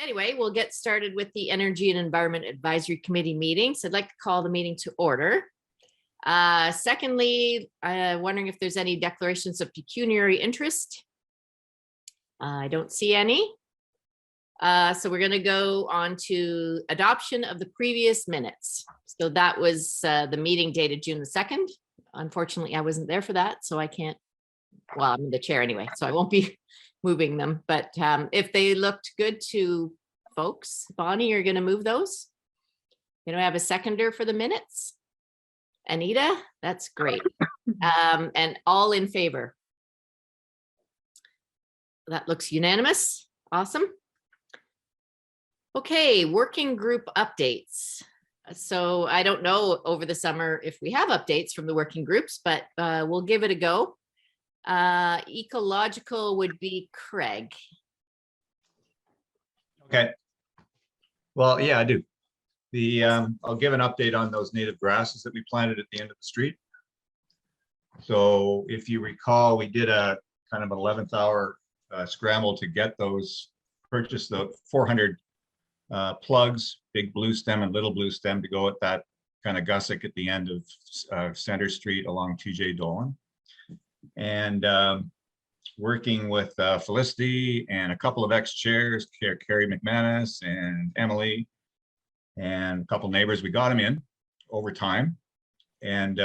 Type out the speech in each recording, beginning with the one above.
Anyway, we'll get started with the Energy and Environment Advisory Committee meeting. So I'd like to call the meeting to order. Secondly, wondering if there's any declarations of pecuniary interest. I don't see any. So we're going to go on to adoption of the previous minutes. So that was the meeting dated June the 2nd. Unfortunately, I wasn't there for that, so I can't, well, I'm the chair anyway, so I won't be moving them. But if they looked good to folks, Bonnie, you're going to move those? You know, I have a seconder for the minutes. Anita, that's great. And all in favor? That looks unanimous. Awesome. Okay, working group updates. So I don't know over the summer if we have updates from the working groups, but we'll give it a go. Ecological would be Craig. Okay. Well, yeah, I do. I'll give an update on those native grasses that we planted at the end of the street. So if you recall, we did a kind of an 11th hour scramble to get those, purchase the 400 plugs, big blue stem and little blue stem, to go at that kind of gusset at the end of Center Street along TJ Dolan. And working with Felicity and a couple of ex-chairs, Carrie McManus and Emily, and a couple neighbors, we got them in over time. And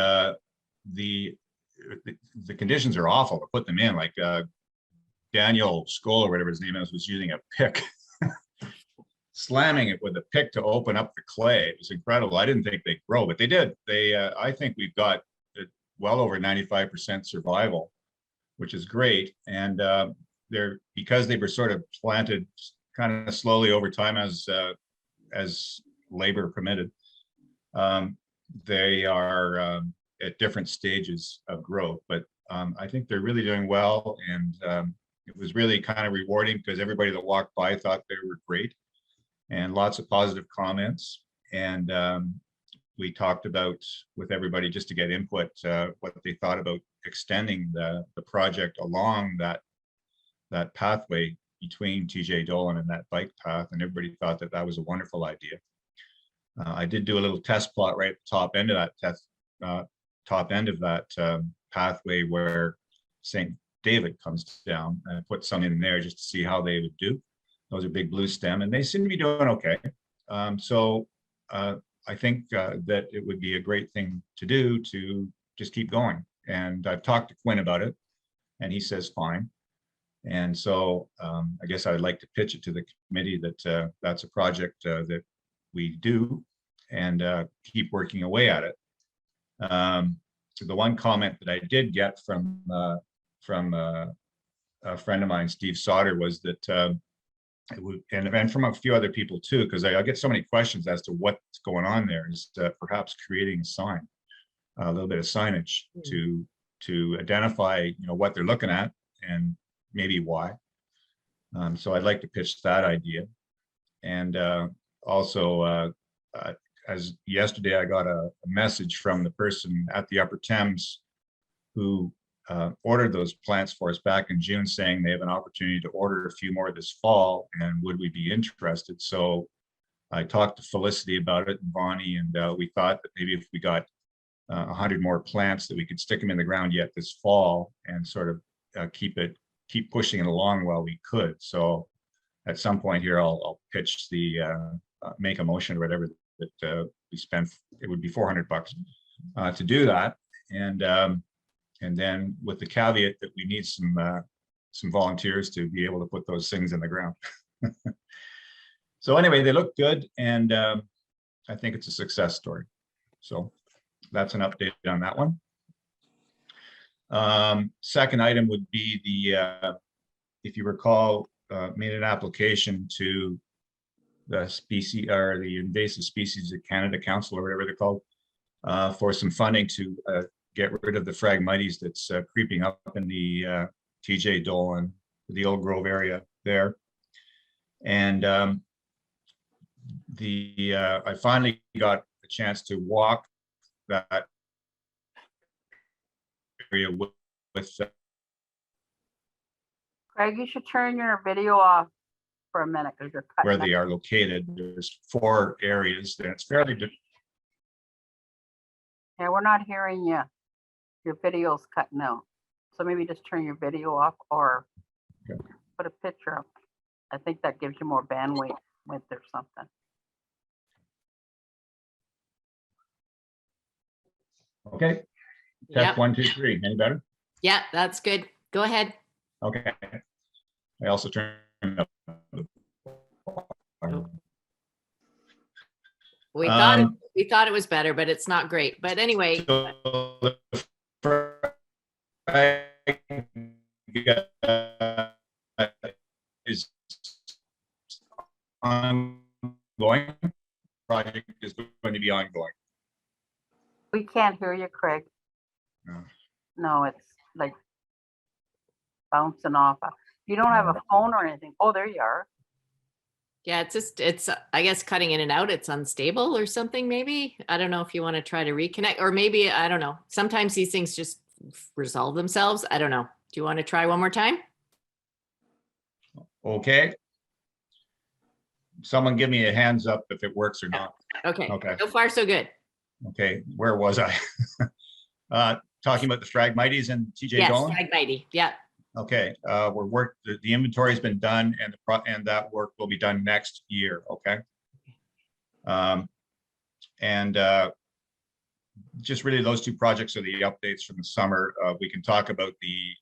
the conditions are awful to put them in. Like Daniel Skoll, or whatever his name is, was using a pick, slamming it with a pick to open up the clay. It was incredible. I didn't think they'd grow, but they did. I think we've got well over 95% survival, which is great. And they're, because they were sort of planted kind of slowly over time as labor permitted, they are at different stages of growth. But I think they're really doing well. And it was really kind of rewarding because everybody that walked by thought they were great, and lots of positive comments. And we talked about with everybody just to get input, what they thought about extending the project along that pathway between TJ Dolan and that bike path. And everybody thought that that was a wonderful idea. I did do a little test plot right at the top end of that pathway where St. David comes down, and I put some in there just to see how they would do. Those are big blue stem, and they seem to be doing okay. So I think that it would be a great thing to do to just keep going. And I've talked to Quinn about it, and he says fine. And so I guess I would like to pitch it to the committee that that's a project that we do, and keep working away at it. The one comment that I did get from a friend of mine, Steve Sauter, was that it would, and from a few other people too, because I get so many questions as to what's going on there, is perhaps creating a sign, a little bit of signage to identify, you know, what they're looking at and maybe why. So I'd like to pitch that idea. And also, as yesterday, I got a message from the person at the Upper Thames who ordered those plants for us back in June, saying they have an opportunity to order a few more this fall, and would we be interested? So I talked to Felicity about it and Bonnie, and we thought that maybe if we got 100 more plants, that we could stick them in the ground yet this fall and sort of keep pushing it along while we could. So at some point here, I'll pitch the make a motion or whatever that we spent. It would be $400 to do that, and then with the caveat that we need some volunteers to be able to put those things in the ground. So anyway, they look good, and I think it's a success story. So that's an update on that one. Second item would be the, if you recall, made an application to the species, or the Invasive Species of Canada Council, or whatever they're called, for some funding to get rid of the Phragmites that's creeping up in the TJ Dolan, the Old Grove area there. And I finally got a chance to walk that area with Craig, you should turn your video off. for a minute because you're cutting where out. they are located. There's 4 areas, and it's fairly, Yeah, we're not hearing you. Your video's cutting out. So maybe just turn your video off or Okay. put a picture up. I think that gives you more bandwidth or something. okay. Yep. Test 1, 2, 3. Any better? Yeah, that's good. Go ahead. Okay. I also turned up. We thought it was better, but it's not great. But anyway, So the is ongoing. Project is going to be ongoing. We can't hear you, Craig. No. No, it's like bouncing off. You don't have a phone or anything. Oh, there you are. yeah, it's I guess cutting in and out. It's unstable or something. Maybe I don't know if you want to try to reconnect, or maybe I don't know. Sometimes these things just resolve themselves. I don't know. Do you want to try one more time? Okay. Someone give me a hands up if it works or not. Okay. Okay. So far, so good. Okay, where was I? Talking about the Phragmites and TJ Yes, Dolan? Phragmites. Yeah. Okay, the inventory's been done and that work will be done next year, okay? Just really those 2 projects are the updates from the summer. We can talk about the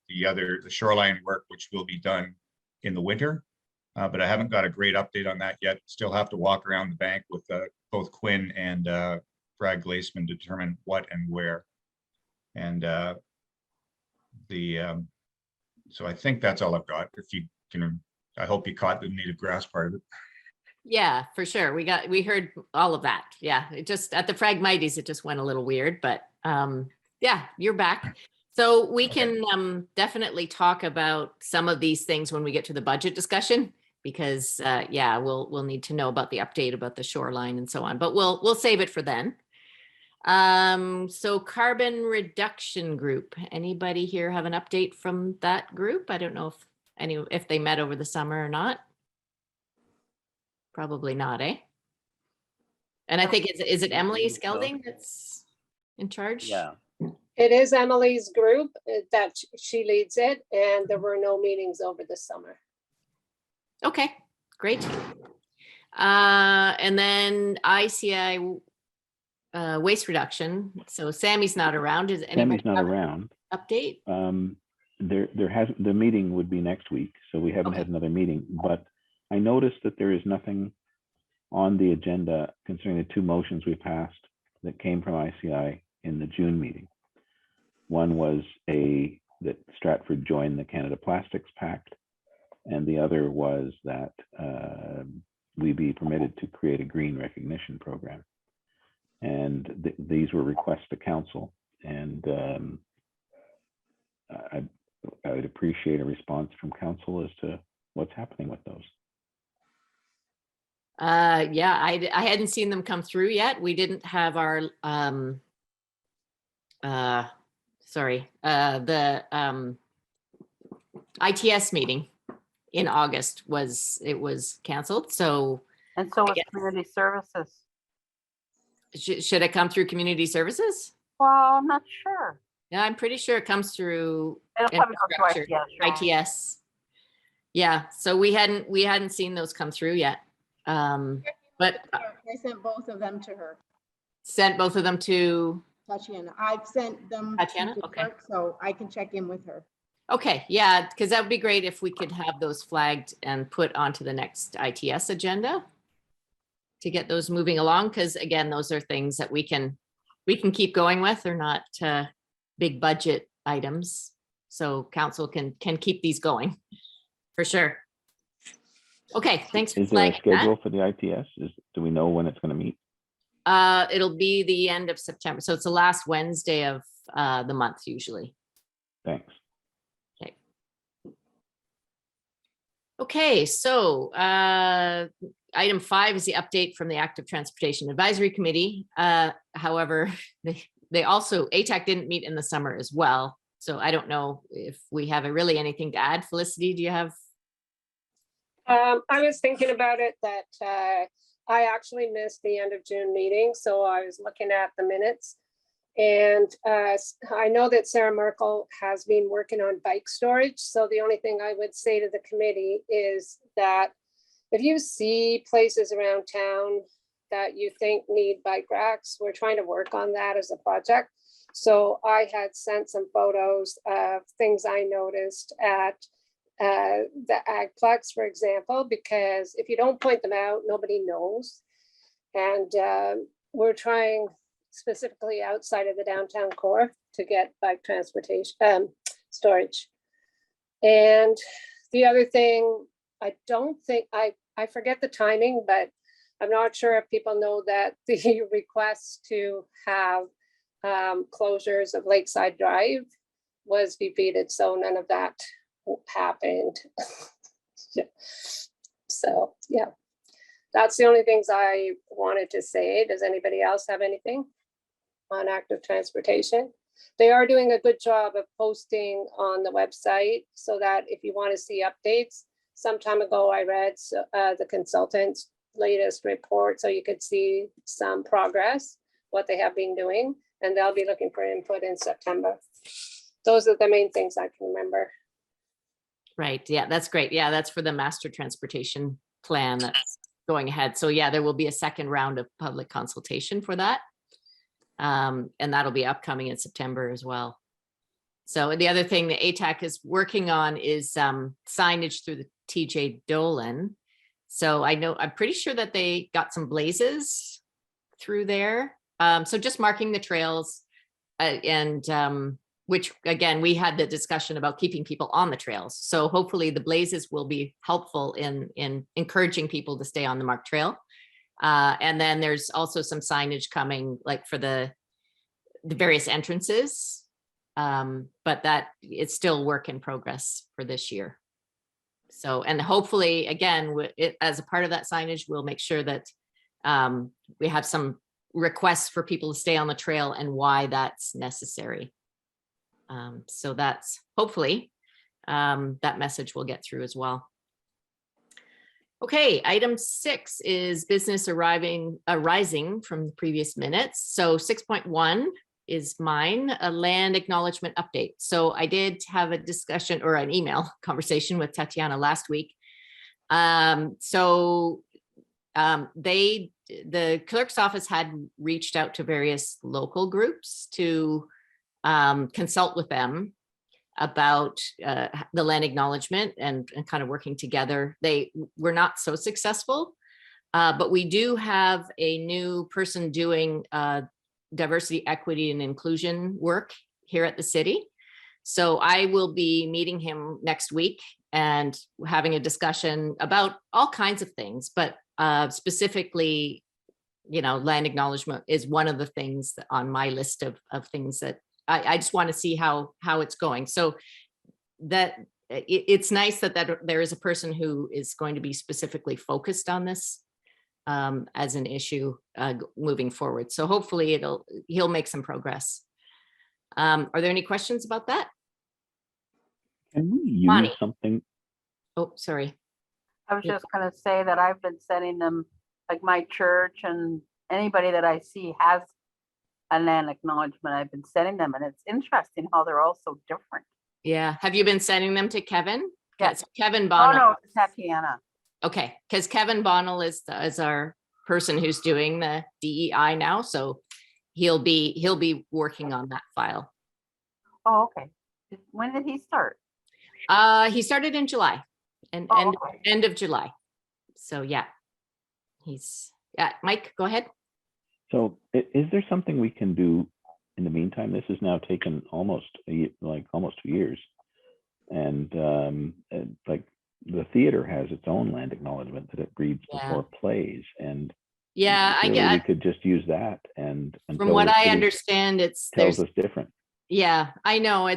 shoreline work, which will be done in the winter. But I haven't got a great update on that yet. Still have to walk around the bank with both Quinn and Brad Glaceman to determine what and where. And so I think that's all I've got. If you can, I hope you caught the native grass part of it. Yeah, for sure. We heard all of that. Yeah. It just at the Phragmites, it just went a little weird, but yeah, you're back. So we can definitely talk about some of these things when we get to the budget discussion, because yeah, we'll need to know about the update about the shoreline and so on, but we'll save it for then. So carbon reduction group, anybody here have an update from that group? I don't know if they met over the summer or not. Probably not, eh? And I think is it Emily Skelding that's in charge? Yeah, It is Emily's group that she leads it, and there were no meetings over the summer. Okay, great. And then ICI waste reduction. So Sammy's not around. Is anybody Sammy's not have an around. update? The meeting would be next week, so we haven't had another meeting, but I noticed that there is nothing on the agenda concerning the 2 motions we passed that came from ICI in the June meeting. One was that Stratford join the Canada Plastics Pact, and the other was that we be permitted to create a green recognition program. And these were requests to council, and I would appreciate a response from council as to what's happening with those. Yeah, I hadn't seen them come through yet. We didn't have our the ITS meeting in August was canceled. So And so it's community services. should it come through community services? Well, I'm not sure. Yeah, I'm pretty sure it comes through It'll probably go to infrastructure, ITS. ITS. Yeah, so we hadn't seen those come through yet. But I sent both of them to her, sent both of them to, Tatiana. I've sent them. Tatiana? to Okay. clerk, so I can check in with her. okay, yeah, because that would be great if we could have those flagged and put onto the next ITS agenda to get those moving along, because again, those are things that we can keep going with. They're not big budget items. So council can keep these going for sure. Okay, thanks for Is there a flagging schedule for the ITS? Do we know when it's going to meet? that. It'll be the end of September. So it's the last Wednesday of the month usually. Thanks. Okay. Okay, so item 5 is the update from the Active Transportation Advisory Committee. However, they also, ATAC didn't meet in the summer as well. So I don't know if we have really anything to add. Felicity, do you have I was thinking about it that I actually missed the end of June meeting, so I was looking at the minutes. And I know that Sarah Merkel has been working on bike storage. So the only thing I would say to the committee is that if you see places around town that you think need bike racks, we're trying to work on that as a project. So I had sent some photos of things I noticed at the Agplex, for example, because if you don't point them out, nobody knows. And we're trying specifically outside of the downtown core to get bike transportation storage. And the other thing, I don't think, I forget the timing, but I'm not sure if people know that the request to have closures of Lakeside Drive was defeated, so none of that happened. So yeah, that's the only things I wanted to say. Does anybody else have anything on active transportation? They are doing a good job of posting on the website so that if you want to see updates. Some time ago, I read the consultant's latest report, so you could see some progress, what they have been doing, and they'll be looking for input in September. Those are the main things I can remember. Right. Yeah, that's great. Yeah, that's for the master transportation plan that's going ahead. So yeah, there will be a second round of public consultation for that. And that'll be upcoming in September as well. So the other thing that ATAC is working on is signage through the TJ Dolan. So I know, I'm pretty sure that they got some blazes through there. So just marking the trails and which again, we had the discussion about keeping people on the trails. So hopefully the blazes will be helpful in encouraging people to stay on the marked trail. And then there's also some signage coming like for the various entrances. But that it's still work in progress for this year. So, and hopefully again, as a part of that signage, we'll make sure that we have some requests for people to stay on the trail and why that's necessary. So that's hopefully that message will get through as well. Okay, item 6 is business arising from the previous minutes. So 6.1 is mine, a land acknowledgement update. So I did have a discussion or an email conversation with Tatiana last week. The clerk's office had reached out to various local groups to consult with them about the land acknowledgement and kind of working together. They were not so successful, but we do have a new person doing diversity, equity, and inclusion work here at the city. So I will be meeting him next week and having a discussion about all kinds of things, but specifically, land acknowledgement is one of the things on my list of things that I just want to see how it's going. So that it's nice that there is a person who is going to be specifically focused on this as an issue moving forward. So hopefully he'll make some progress. Are there any questions about that? Can we use Bonnie. something? Oh, sorry. I was just gonna say that I've been sending them, like my church and anybody that I see has a land acknowledgement, I've been sending them, and it's interesting how they're all so different. Yeah. Have you been sending them to Kevin? Yes. Kevin Oh, Bonnell. no, it's Tatiana. Okay, because Kevin Bonnell is our person who's doing the DEI now, so he'll be working on that file. Oh, okay. When did he start? He started in July, and Oh, okay. end of July. So yeah, Mike, go ahead. So is there something we can do in the meantime? This has now taken almost 2 years. And like the theater has its own land acknowledgement that it reads before plays. And Yeah, I we get. could just use that. And From what I understand, tells us different. Yeah, I know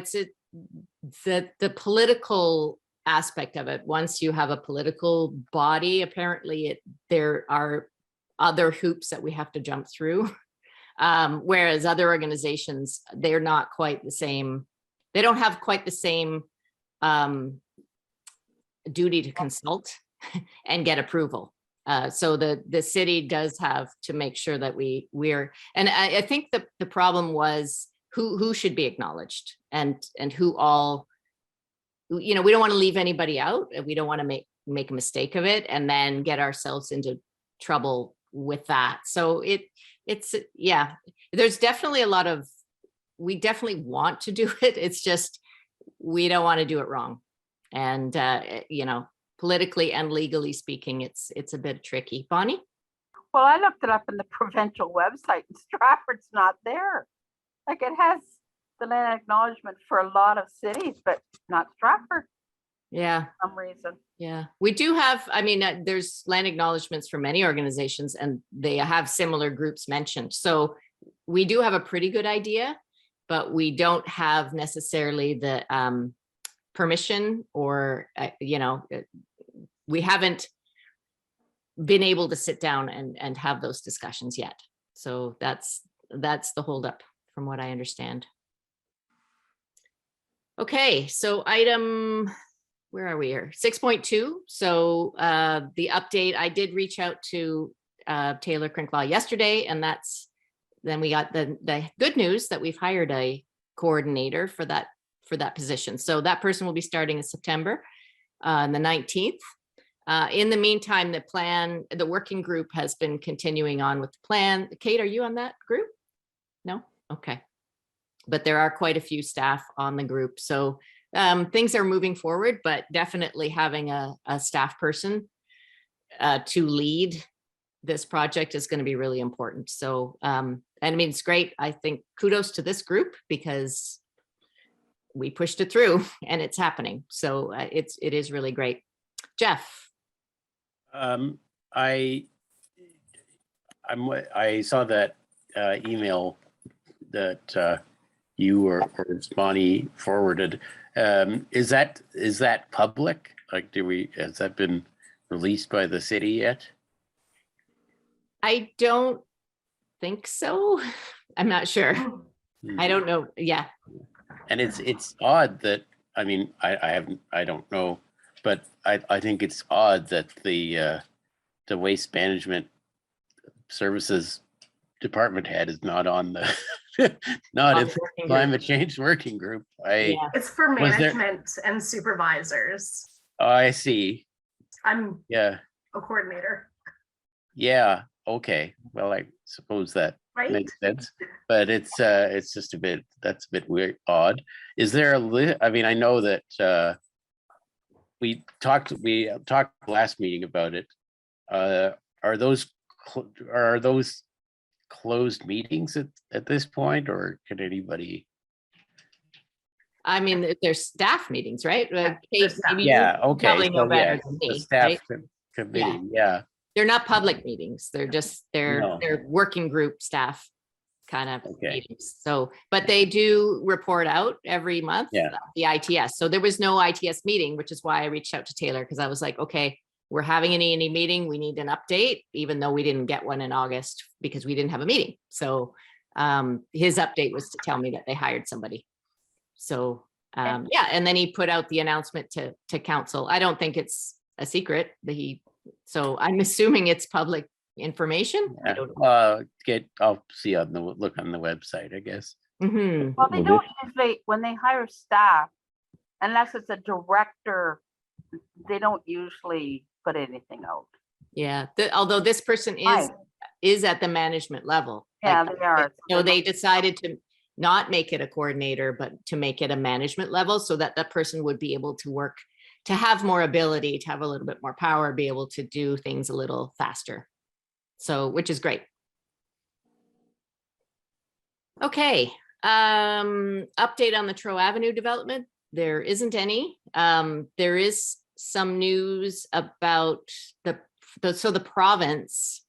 the political aspect of it. Once you have a political body, apparently there are other hoops that we have to jump through. Whereas other organizations, they're not quite the same. They don't have quite the same duty to consult and get approval. So the city does have to make sure that we're, and I think the problem was who should be acknowledged and who all, we don't want to leave anybody out. We don't want to make a mistake of it and then get ourselves into trouble with that. So it's, yeah, there's definitely a lot of, we definitely want to do it. It's just, we don't want to do it wrong. And, politically and legally speaking, it's a bit tricky. Bonnie? Well, I looked it up in the provincial website and Stratford's not there. Like it has the land acknowledgement for a lot of cities, but not Stratford Yeah. for some reason. Yeah, we do have, there's land acknowledgements for many organizations and they have similar groups mentioned. So we do have a pretty good idea, but we don't have necessarily the permission or, we haven't been able to sit down and have those discussions yet. So that's the holdup from what I understand. Okay, so where are we here? 6.2. So the update, I did reach out to Taylor Crinklaw yesterday, and then we got the good news that we've hired a coordinator for that position. So that person will be starting in September on the 19th. In the meantime, the working group has been continuing on with the plan. Kate, are you on that group? No? Okay. But there are quite a few staff on the group. So things are moving forward, but definitely having a staff person to lead this project is going to be really important. So, it's great. I think kudos to this group because we pushed it through and it's happening. So it is really great. Jeff. I saw that email that you or Bonnie forwarded. Is that public? Like, has that been released by the city yet? I don't think so. I'm not sure. I don't know. Yeah. And it's odd that, I don't know, but I think it's odd that the waste management services department head is not on the not in the climate change working group. It's for management and supervisors. Oh, I see. I'm a coordinator. Yeah. Okay. Well, I suppose that makes sense, but it's just that's a bit weird, odd. Is there I know that we talked last meeting about it. Are those closed meetings at this point, or can anybody? There's staff meetings, right? Kate, maybe yeah. you Okay. probably know better than The me, staff right? committee. Yeah. They're not public meetings. They're just No. they're working group staff kind of Okay. meetings. So, but they do report out every month. Yeah. The ITS. So there was no ITS meeting, which is why I reached out to Taylor because I was like, okay, we're having an E&E meeting. We need an update, even though we didn't get one in August because we didn't have a meeting. So his update was to tell me that they hired somebody. So yeah, and then he put out the announcement to council. I don't think it's a secret that so I'm assuming it's public information. Yeah. I don't know. I'll see look on the website, I guess. Mm-hmm. Well, they don't usually, when they hire staff, unless it's a director, they don't usually put anything out. Yeah, although this person is at the management level. Yeah, Like, they are. So they decided to not make it a coordinator, but to make it a management level so that that person would be able to work, to have more ability, to have a little bit more power, be able to do things a little faster. So, which is great. Okay, update on the Trow Avenue development. There isn't any. There is some news about the province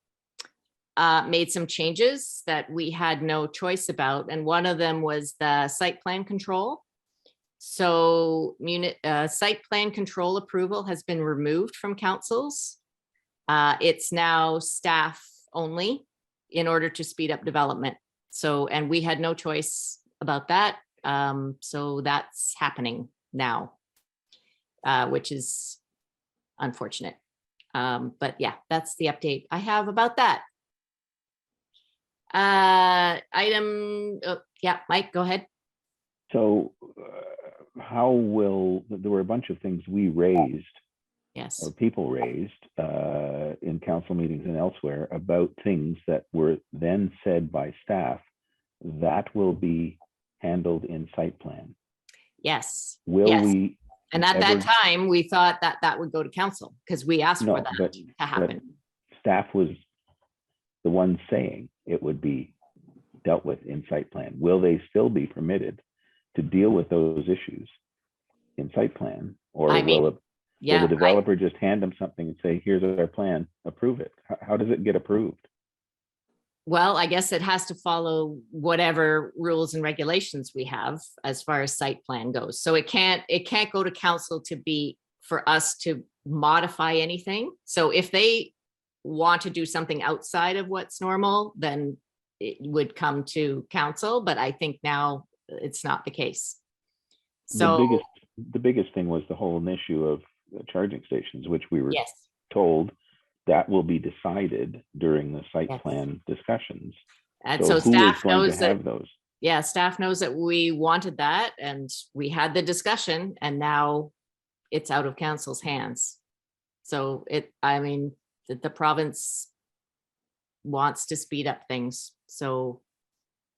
made some changes that we had no choice about. And one of them was the site plan control. So site plan control approval has been removed from councils. It's now staff only in order to speed up development. So, and we had no choice about that. So that's happening now, which is unfortunate. But yeah, that's the update I have about that. Yeah, Mike, go ahead. So how will, there were a bunch of things we raised, Yes. or people raised in council meetings and elsewhere about things that were then said by staff that will be handled in site plan. Yes. Will yes. we? And at that time, we thought that that would go to council because we asked for that to happen. Staff was the one saying it would be dealt with in site plan. Will they still be permitted to deal with those issues in site plan? Or will the developer just hand them something and say, here's our plan, approve it? How does it get approved? Well, I guess it has to follow whatever rules and regulations we have as far as site plan goes. So it can't go to council for us to modify anything. So if they want to do something outside of what's normal, then it would come to council. But I think now it's not the case. So the biggest thing was the whole issue of charging stations, which we were told that will be decided during the site plan discussions. And so staff knows that, those? Yeah, staff knows that we wanted that and we had the discussion and now it's out of council's hands. So the province wants to speed up things. So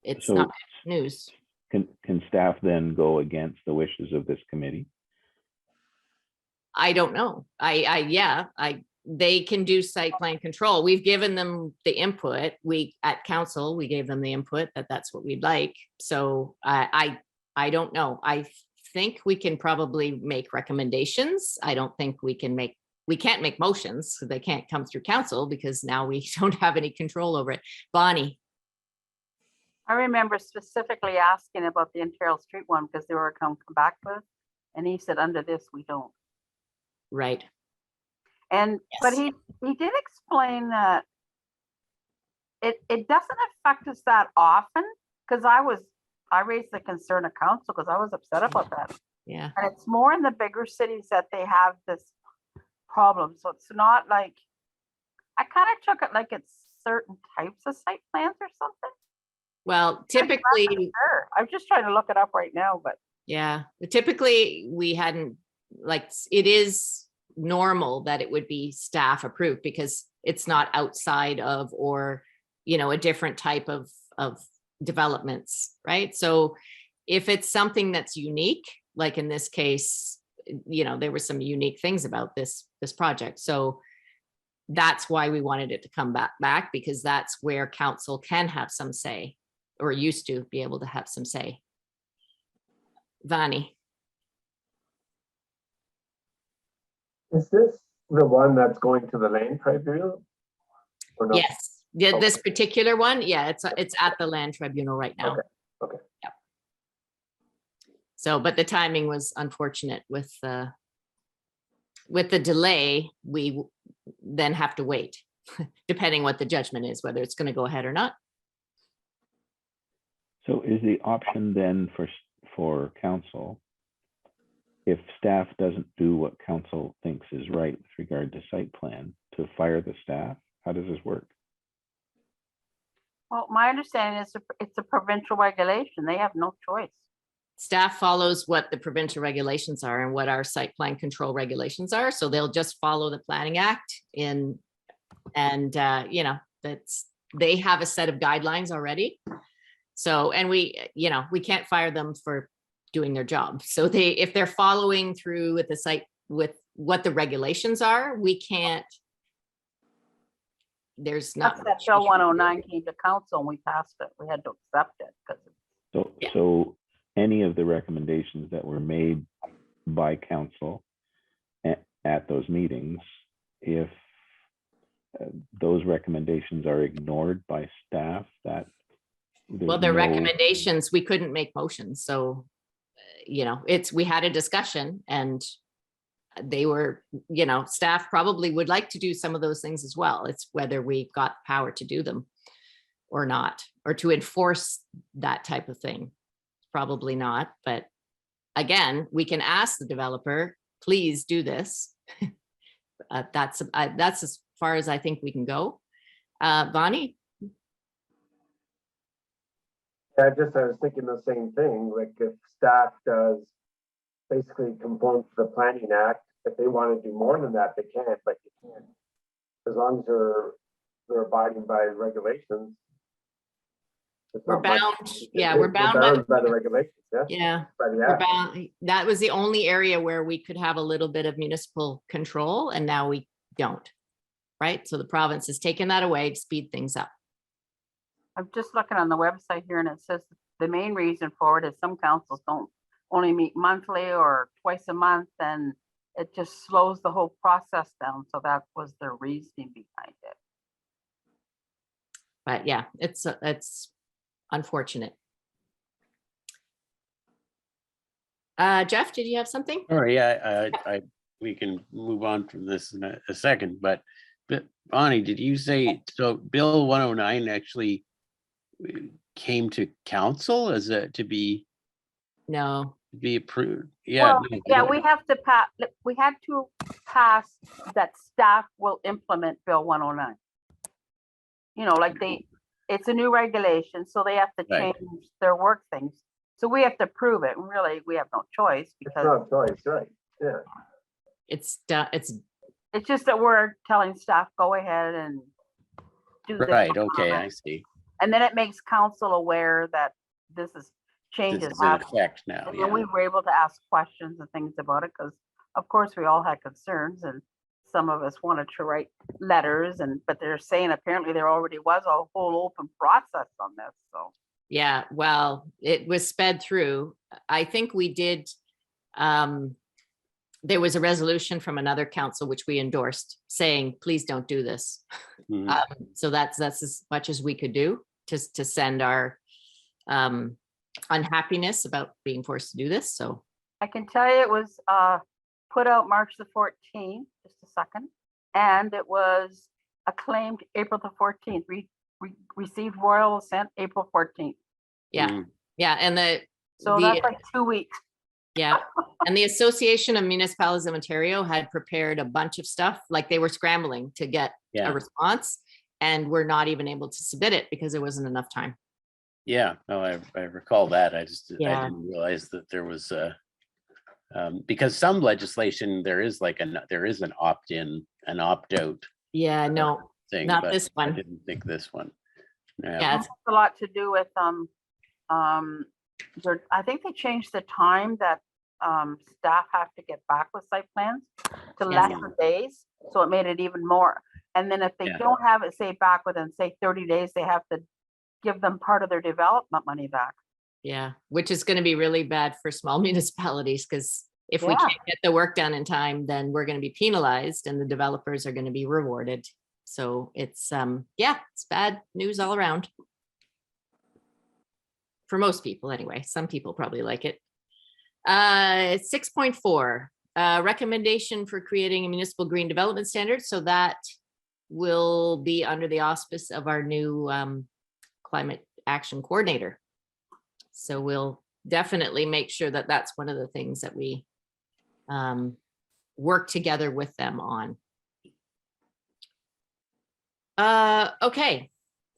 it's not news. Can staff then go against the wishes of this committee? I don't know. They can do site plan control. We've given them the input. At council, we gave them the input that that's what we'd like. So I don't know. I think we can probably make recommendations. I don't think we can't make motions. So they can't come through council because now we don't have any control over it. Bonnie. I remember specifically asking about the Ontario Street one because they were come back with, and he said, under this, we don't. Right. And but he did explain that it doesn't affect us that often because I raised the concern of council because I was upset about that. Yeah. And it's more in the bigger cities that they have this problem. So it's not like, I kind of took it like it's certain types of site plans or something. Well, typically, I'm just trying to look it up right now, but yeah, typically we hadn't, it is normal that it would be staff approved because it's not outside of or a different type of developments, right? So if it's something that's unique, like in this case, there were some unique things about this project. So that's why we wanted it to come back because that's where council can have some say or used to be able to have some say. Vani. Is this the one that's going to the land tribunal? Or no? Yes. Yeah, this particular one, yeah, it's at the land tribunal right now. Okay. Yep. So, but the timing was unfortunate with the delay. We then have to wait, depending what the judgment is, whether it's going to go ahead or not. So, is the option then for council, if staff doesn't do what council thinks is right with regard to site plan, to fire the staff? How does this work? well, my understanding is it's a provincial regulation. They have no choice. Staff follows what the provincial regulations are and what our site plan control regulations are. So they'll just follow the Planning Act they have a set of guidelines already. So, and we can't fire them for doing their job. So if they're following through with the site, with what the regulations are, we can't, there's not. That's that Bill 109 came to council and we passed it. We had to accept it because. So any of the recommendations that were made by council at those meetings, if those recommendations are ignored by staff, their recommendations, we couldn't make motions. So, we had a discussion and they were, staff probably would like to do some of those things as well. It's whether we've got the power to do them or not, or to enforce that type of thing. Probably not. But again, we can ask the developer, please do this. That's as far as I think we can go. Bonnie? Yeah, I was thinking the same thing, like if staff does basically conform to the Planning Act, if they want to do more than that, they can, but you can't. As long as they're abiding by regulations. It's We're not much bound, you can yeah, do. we're bound by the regulations, yeah? yeah. By the We're act. bound. That was the only area where we could have a little bit of municipal control, and now we don't. Right? So the province has taken that away to speed things up. I'm just looking on the website here and it says the main reason for it is some councils don't only meet monthly or twice a month, and it just slows the whole process down. So that was the reasoning behind it. But yeah, it's unfortunate. Jeff, did you have something? Or yeah, we can move on from this in a second, but Bonnie, did you say, so Bill 109 actually came to council as to be approved? Yeah. Well, yeah, we have to pass, we had to pass that staff will implement Bill 109. You know, like it's a new regulation, so they have to Right. change their work things. So we have to prove it. Really, we have no choice It's because not a choice, right? Yeah. It's just that we're telling staff, go ahead and do this. Right, okay, I see. And then it makes council aware that this is This changes is in happening. effect now, And yeah. then we were able to ask questions and things about it because, of course, we all had concerns and some of us wanted to write letters but they're saying apparently there already was a whole open process on this, so. yeah, well, it was sped through. I think we did. There was a resolution from another council which we endorsed saying, please don't do this. Mhm. So that's as much as we could do to send our unhappiness about being forced to do this. So I can tell you it was put out March the 14th, just a second, and it was acclaimed April the 14th. We received royal assent April 14th. yeah, Mm. yeah, and So that's like 2 weeks. yeah, and the Association of Municipalities of Ontario had prepared a bunch of stuff, like they were scrambling to get Yeah. a response, and we're not even able to submit it because there wasn't enough time. Yeah, no, I recall that. I Yeah. didn't realize that there was because some legislation there is an opt-in, an opt-out Yeah, no, thing, not but this I one. didn't think this one. Yeah, It has a lot to do with I think they changed the time that staff have to get back with site plans to Yes. less days, so it made it even more. And then if they Yeah. don't have it, say, back within, say, 30 days, they have to give them part of their development money back. yeah, which is going to be really bad for small municipalities because if we Yeah. can't get the work done in time, then we're going to be penalized and the developers are going to be rewarded. So it's yeah, it's bad news all around. For most people anyway. Some people probably like it. 6.4, recommendation for creating a municipal green development standard. So that will be under the auspice of our new climate action coordinator. So we'll definitely make sure that that's one of the things that we work together with them on. Okay,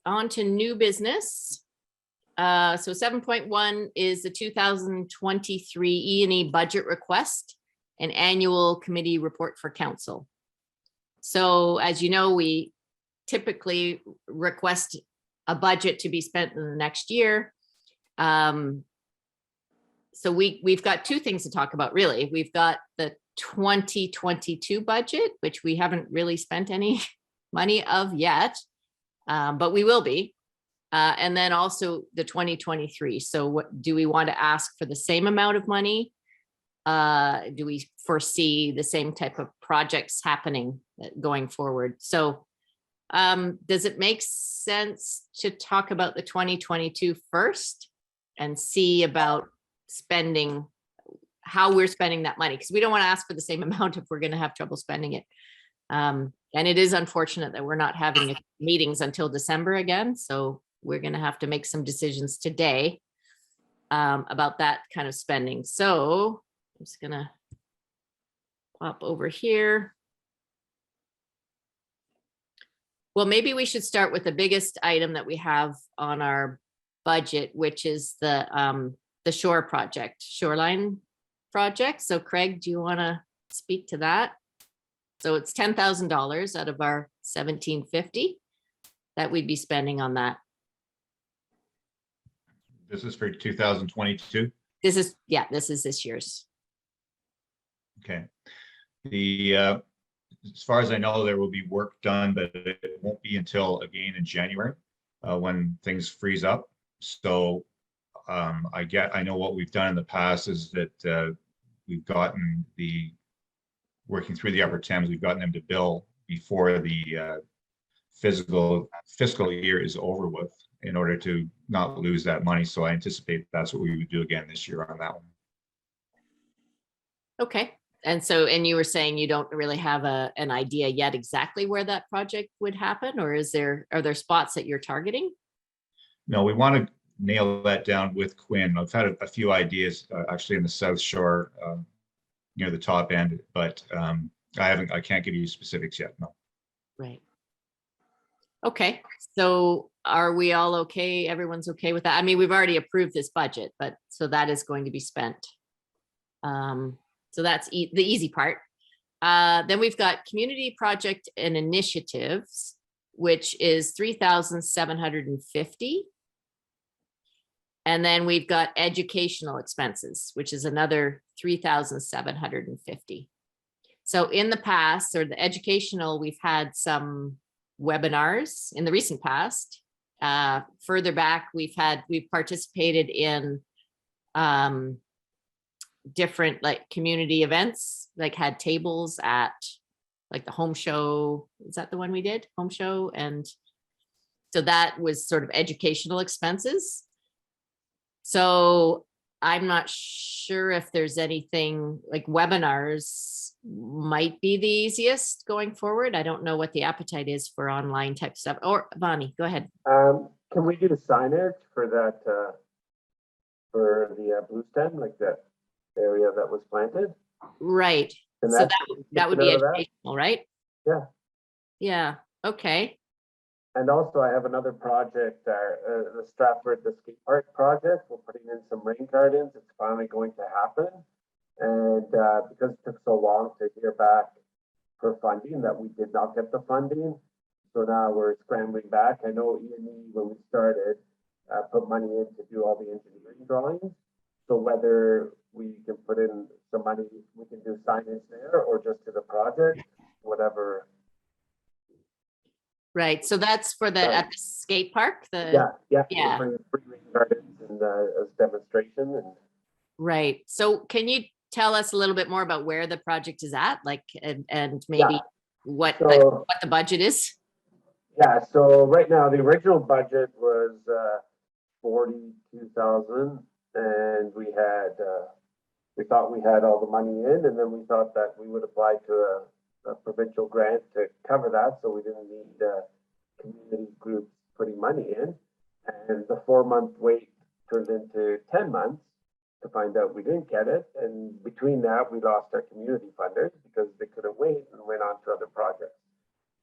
on to new business. So 7.1 is the 2023 E&E budget request, an annual committee report for council. So as you know, we typically request a budget to be spent in the next year. So we've got two things to talk about, really. We've got the 2022 budget, which we haven't really spent any money of yet, but we will be. And then also the 2023. So what do we want to ask for the same amount of money? Do we foresee the same type of projects happening going forward? So does it make sense to talk about the 2022 first and see about spending, how we're spending that money? Because we don't want to ask for the same amount if we're going to have trouble spending it. And it is unfortunate that we're not having meetings until December again. So we're going to have to make some decisions today about that kind of spending. So I'm just going to pop over here. Well, maybe we should start with the biggest item that we have on our budget, which is the shore project, shoreline project. So Craig, do you want to speak to that? So it's $10,000 out of our 1750 that we'd be spending on that. This is for 2022. This is, yeah, this is this year's. Okay. As far as I know, there will be work done, but it won't be until again in January when things freeze up. So I know what we've done in the past is that we've gotten working through the Upper Thames, we've gotten them to bill before the fiscal year is over with in order to not lose that money. So I anticipate that's what we would do again this year on that one. Okay. And so, and you were saying you don't really have an idea yet exactly where that project would happen, or are there spots that you're targeting? No, we want to nail that down with Quinn. I've had a few ideas actually in the South Shore near the top end, but I can't give you specifics yet. No. Right. Okay. So are we all okay? Everyone's okay with that? I mean, we've already approved this budget, but so that is going to be spent. So that's the easy part. Then we've got community project and initiatives, which is 3,750. And then we've got educational expenses, which is another 3,750. So in the past, or the educational, we've had some webinars in the recent past. Further back, we've participated in different like community events, like had tables at like the home show. Is that the one we did? Home show. And so that was sort of educational expenses. So I'm not sure if there's anything like webinars might be the easiest going forward. I don't know what the appetite is for online type stuff. Or Bonnie, go ahead. Can we do the signage for that, for the blue stem, like that area that was planted? Right. Can So that would be out of that? educational, right? Yeah. Yeah. Okay. And also I have another project, the Stratford, the skate park project. We're putting in some rain gardens. It's finally going to happen. And because it took so long to hear back for funding that we did not get the funding. So now we're scrambling back. I know E&E, when we started, put money in to do all the engineering drawings. So whether we can put in some money, we can do signage there or just to the project, whatever. Right. So that's for at the skate park. Yeah. Yeah. Free rain gardens and as demonstration and. Right. So can you tell us a little bit more about where the project is at, like, and maybe what the budget is? Yeah. So right now the original budget was 42,000, and we thought we had all the money in, and then we thought that we would apply to a provincial grant to cover that, so we didn't need community groups putting money in. And the 4-month wait turned into 10 months to find out we didn't get it. And between that, we lost our community funders because they couldn't wait and went on to other projects.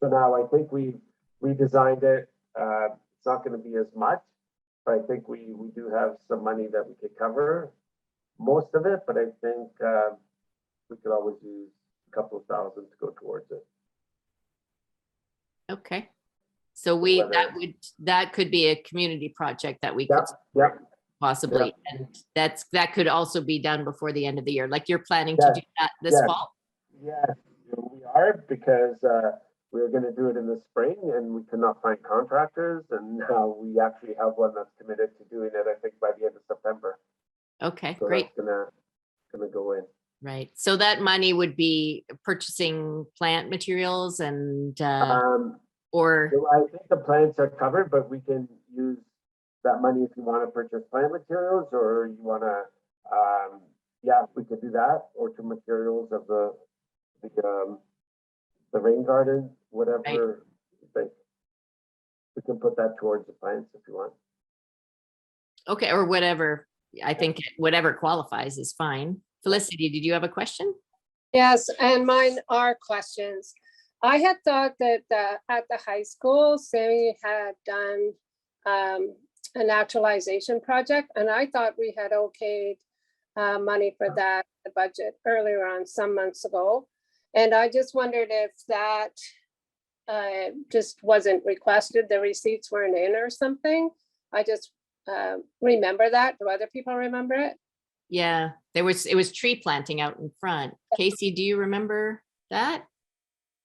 So now I think we redesigned it. It's not going to be as much, but I think we do have some money that we could cover most of it, but I think we could always use a couple of thousand to go towards it. Okay. So that could be a community project that we could possibly, and that could also be done before the end of the year. Like you're planning to do that this fall? Yes, we are, because we were going to do it in the spring and we could not find contractors, and now we actually have one that's committed to doing it, I think, by the end of September. Okay, So great. That's gonna go in. Right. So that money would be purchasing plant materials and or So I think the plants are covered, but we can use that money if you want to purchase plant materials, or you want to, we could do that, or to materials of the rain garden, whatever you think. We can put that towards the plants if you want. okay, or whatever. I think whatever qualifies is fine. Felicity, did you have a question? Yes, and mine are questions. I had thought that at the high school, Sammy had done a naturalization project, and I thought we had okayed money for that the budget earlier on some months ago. And I just wondered if that just wasn't requested, the receipts weren't in or something. I just remember that. Do other people remember it? Yeah, it was tree planting out in front. Casey, do you remember that?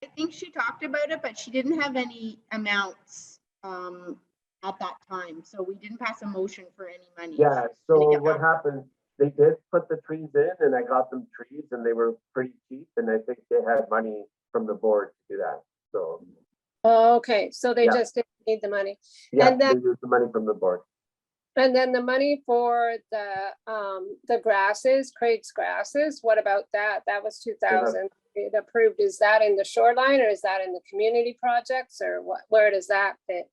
I think she talked about it, but she didn't have any amounts at that time. So we didn't pass a motion for any money. Yeah, so what happened, they did put the trees in and I got them trees and they were pretty cheap and I think they had money from the board to do that, so. Oh, okay, so they Yeah. just didn't need the money. Yeah, And they then, used the money from the board. and then the money for the grasses, Craig's grasses, what about that? That was 2,000. It approved. Is that in the shoreline or is that in the community projects or what, where does that fit?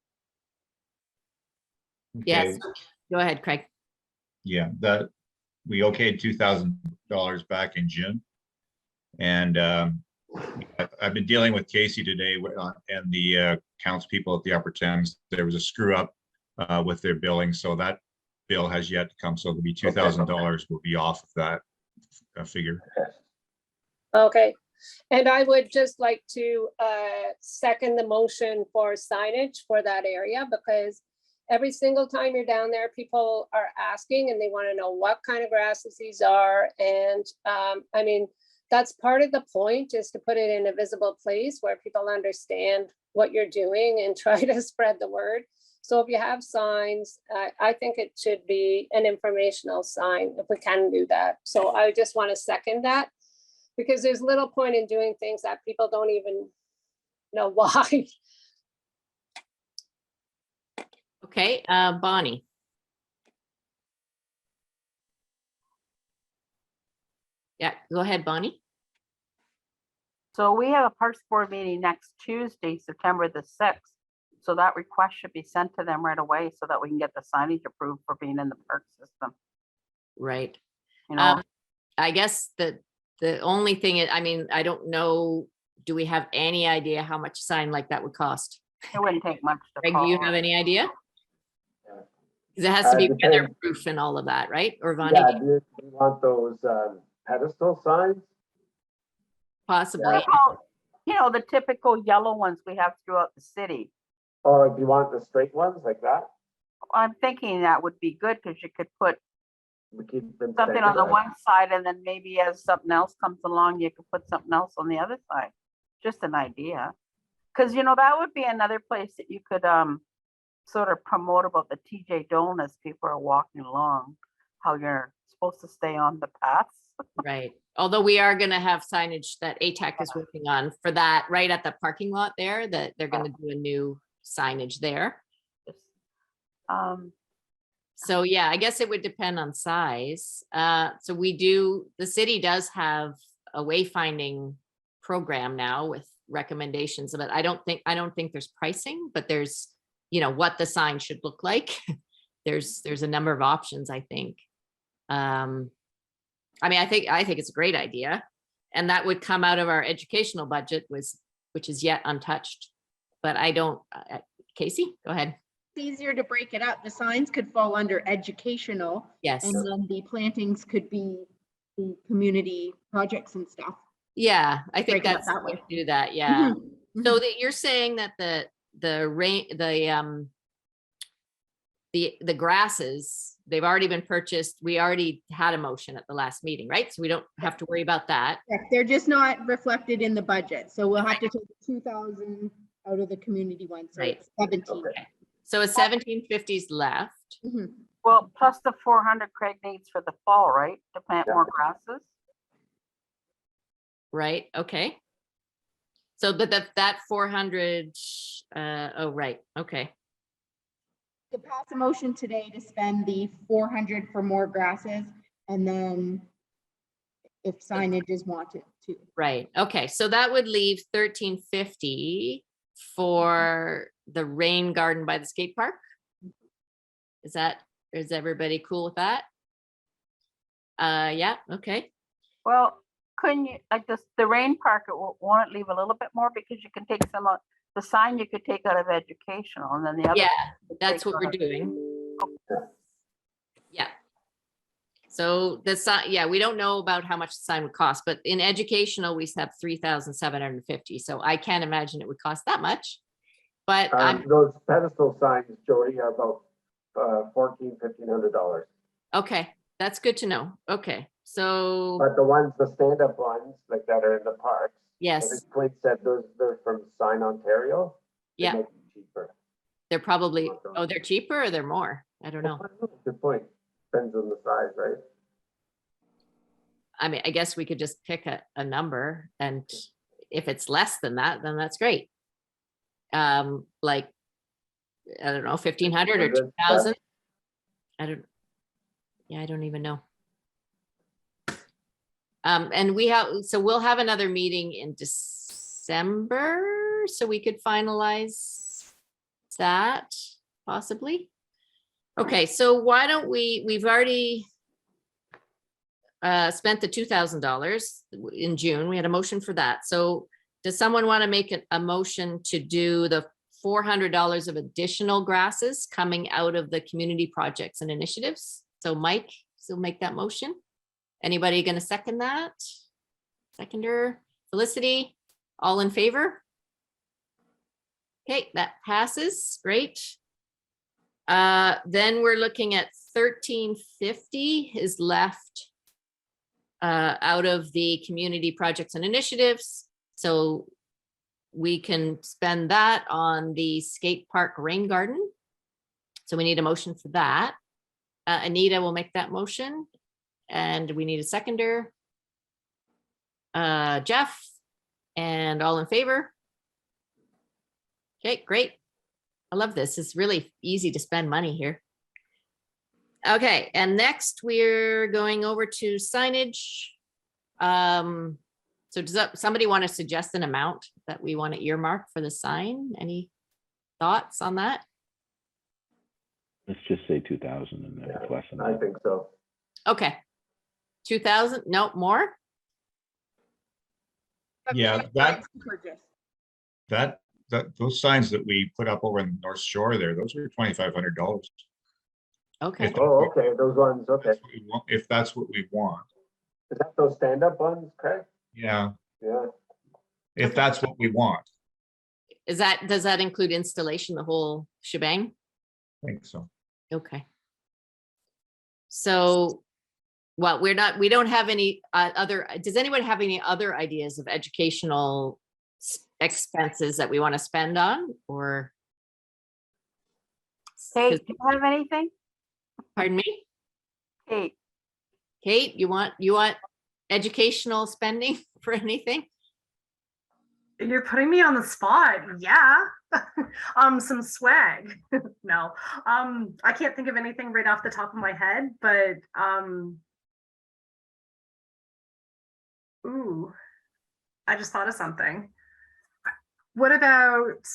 Yes, Okay, go ahead, Craig. yeah, that, we okayed $2,000 back in June. And I've been dealing with Casey today and the accounts people at the Upper Thames. There was a screw up with their billing, so that bill has yet to come. So it'll be $2,000 will be off of that figure. Okay, and I would just like to second the motion for signage for that area, because every single time you're down there, people are asking and they want to know what kind of grasses these are. And I mean, that's part of the point, is to put it in a visible place where people understand what you're doing and try to spread the word. So if you have signs, I think it should be an informational sign if we can do that. So I just want to second that, because there's little point in doing things that people don't even know why. Okay, Bonnie. Yeah, go ahead, Bonnie. So we have a Parks Board meeting next Tuesday, September the 6th. So that request should be sent to them right away so that we can get the signage approved for being in the park system. Right. You know, I guess the only thing is, I mean, I don't know, do we have any idea how much a sign like that would cost? it wouldn't take much to Greg, do you have call. any idea? Because it has to be Depends. weatherproof and all of that, right? Or Vonnie, Yeah, do you want those pedestal signs? possibly. You know, the typical yellow ones we have throughout the city. Or do you want the straight ones like that? I'm thinking that would be good because you could put We keep them something on the standardized. one side and then maybe as something else comes along, you could put something else on the other side. Just an idea. Because, you know, that would be another place that you could sort of promote about the TJ Dolan as people are walking along, how you're supposed to stay on the paths. Right. Although we are going to have signage that ATAC is working on for that right at the parking lot there, that they're going to do a new signage there. So yeah, I guess it would depend on size. So the city does have a wayfinding program now with recommendations, but I don't think there's pricing, but there's, you know, what the sign should look like. There's a number of options, I think. I mean, I think it's a great idea, and that would come out of our educational budget, which is yet untouched. But I don't, Casey, go ahead. It's easier to break it up. The signs could fall under educational. Yes. And then the plantings could be the community projects and stuff. Yeah, I think Break it up that's that the way way. to do that. Yeah. Mhm. So that you're saying that the grasses, they've already been purchased. We already had a motion at the last meeting, right? So we don't have to worry about that. Correct. They're just not reflected in the budget. So we'll have to take 2,000 out of the community one. So Right. it's 17. Okay. So a 1750s left. Mhm. Well, plus the 400 Craig needs for the fall, right? To plant more grasses. Right, okay. So, but that 400, oh, right, okay. To pass a motion today to spend the 400 for more grasses, and then if signage is wanted too. Right, okay, so that would leave 1350 for the rain garden by the skate park. Is everybody cool with that? Yeah, okay. Well, couldn't you, like this, the rain park, won't it leave a little bit more because you can take some of, the sign you could take out of educational and then the other. Yeah, you could that's take what we're out of- doing. Yeah. So the sign, yeah, we don't know about how much the sign would cost, but in educational, we have 3,750. So I can't imagine it would cost that much. But I'm Those pedestal signs, Jody, are about $1,400-1,500. okay. That's good to know. Okay. So But the ones, the stand-up ones, like that are in the parks. I yes, think Clint said they're from Sign Ontario. They yeah, might be cheaper. they're probably, oh, they're cheaper or they're more. I don't know. Good point. Depends on the size, right? I mean, I guess we could just pick a number, and if it's less than that, then that's great. Like, I don't know, 1,500 or 2,000. I don't even know. And we'll have another meeting in December, so we could finalize that possibly. Okay, so why don't we've already spent the $2,000 in June. We had a motion for that. So does someone want to make a motion to do the $400 of additional grasses coming out of the community projects and initiatives? So Mike, so make that motion. Anybody going to second that? Seconder, Felicity, all in favor? Okay, that passes. Great. Then we're looking at 1,350 is left out of the community projects and initiatives. So we can spend that on the skate park rain garden. So we need a motion for that. Anita will make that motion. And we need a seconder. Jeff, and all in favor? Okay, great. I love this. It's really easy to spend money here. Okay, and next we're going over to signage. So does somebody want to suggest an amount that we want to earmark for the sign? Any thoughts on that? Let's just say 2,000 and if it's less than I that. think so. Okay. 2,000, no more? Yeah, those signs that we put up over in the North Shore there, those were $2,500. Okay, Oh, okay, those ones, okay. If that's what we want. Is that those stand-up ones, Craig? Yeah, Yeah. if that's what we want, does that include installation, the whole shebang? I think so. Okay. So, well, we don't have any does anyone have any other ideas of educational expenses that we want to spend on, or? Kate, do you have anything? Pardon me? Kate, Kate, you want educational spending for anything? You're putting me on the spot. Yeah. Some swag. No. I can't think of anything right off the top of my head, but ooh, I just thought of something. What about,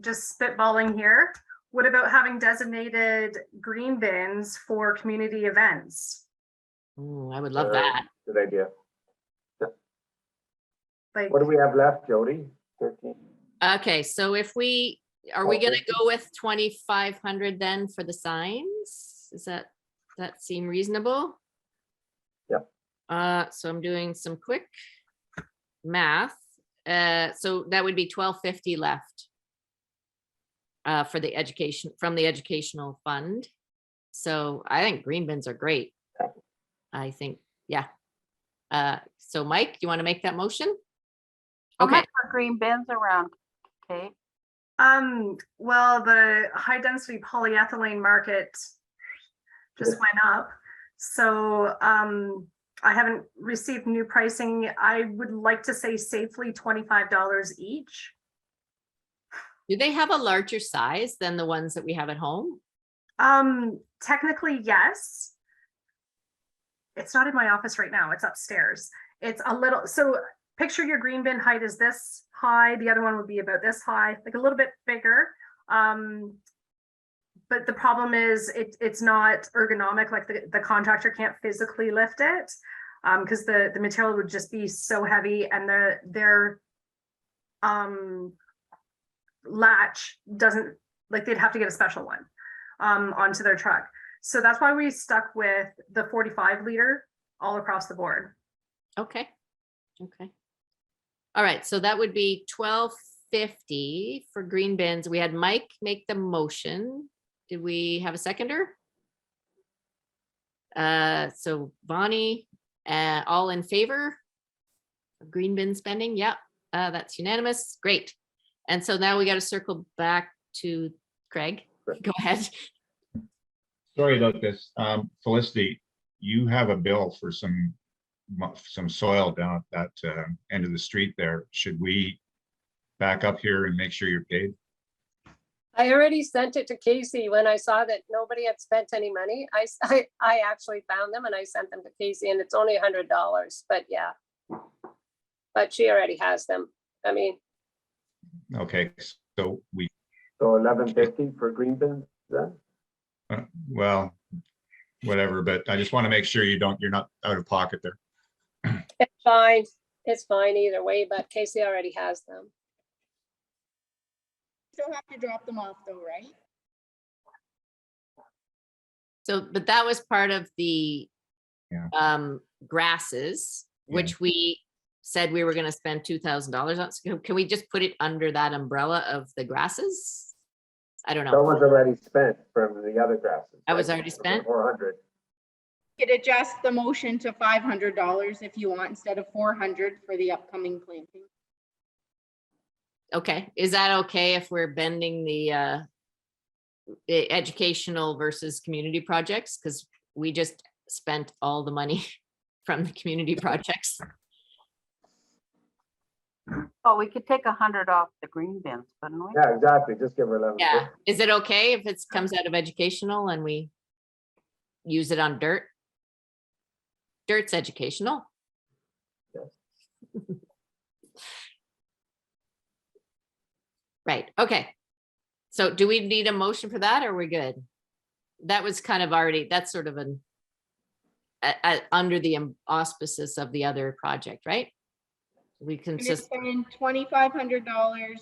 just spitballing here, what about having designated green bins for community events? Ooh, I would love that. Good idea. Like, What do we have left, Jody? 13. Okay, so are we gonna go with 2,500 then for the signs? Does that seem reasonable? Yep. So I'm doing some quick math. So that would be 1,250 left for the education, from the educational fund. So I think green bins are great. I think, yeah. So Mike, do you want to make that motion? how Okay, much are green bins around, Kate? well, the high density polyethylene market just went up. So I haven't received new pricing. I would like to say safely $25 each. do they have a larger size than the ones that we have at home? Technically, yes. It's not in my office right now. It's upstairs. It's a little, so picture your green bin height is this high. The other one would be about this high, like a little bit bigger. But the problem is it's not ergonomic, like the contractor can't physically lift it. because the material would just be so heavy, and their latch doesn't, like, they'd have to get a special one onto their truck. So that's why we stuck with the 45 liter all across the board. Okay. Okay. All right, so that would be $12.50 for green bins. We had Mike make the motion. Did we have a seconder? So Bonnie, all in favor of green bin spending? Yep, that's unanimous. Great. And so now we got to circle back to Craig. Go ahead. Sorry about this. Felicity, you have a bill for some soil down at that end of the street there. Should we back up here and make sure you're paid? I already sent it to Casey when I saw that nobody had spent any money. I actually found them and I sent them to Casey, and it's only $100, but yeah. But she already has them. I mean, Okay, so So 1150 for green bins then? well, whatever, but I just want to make sure you're not out of pocket there. it's fine. It's fine either way, but Casey already has them. Still have to drop them off though, right? So, but that was part of the Yeah. Grasses, Yeah. which we said we were going to spend $2,000 on. So can we just put it under that umbrella of the grasses? I don't That know. was already spent from the other grasses. That was right? already spent? 400. You could adjust the motion to $500 if you want, instead of $400 for the upcoming planting. Okay, is that okay if we're bending the educational versus community projects? Because we just spent all the money from the community projects. Oh, we could take 100 off the green bins, couldn't we? Yeah, exactly. Just give her 11. Yeah, is it okay if it comes out of educational and we use it on dirt? Dirt's educational. Yes. Right, okay. So do we need a motion for that or are we good? That was kind of already, that's sort of an under the auspices of the other project, right? We can You're just, spending $2,500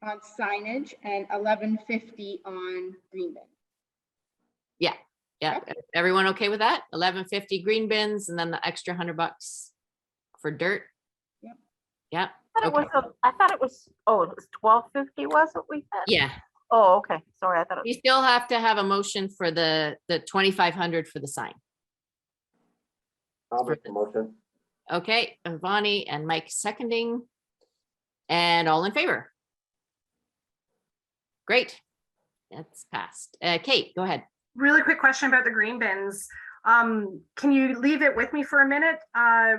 on signage and $1,150 on green bin. yeah, everyone okay with that? 1150 green bins and then the extra $100 for dirt? Yep. Yeah, I thought it was, oh, it was 1250, was it we had? yeah. Oh, okay, sorry, I thought it You was. still have to have a motion for the 2,500 for the sign. I'll make the motion. Okay, Bonnie and Mike seconding. And all in favor? Great. That's passed. Kate, go ahead. Really quick question about the green bins. Can you leave it with me for a minute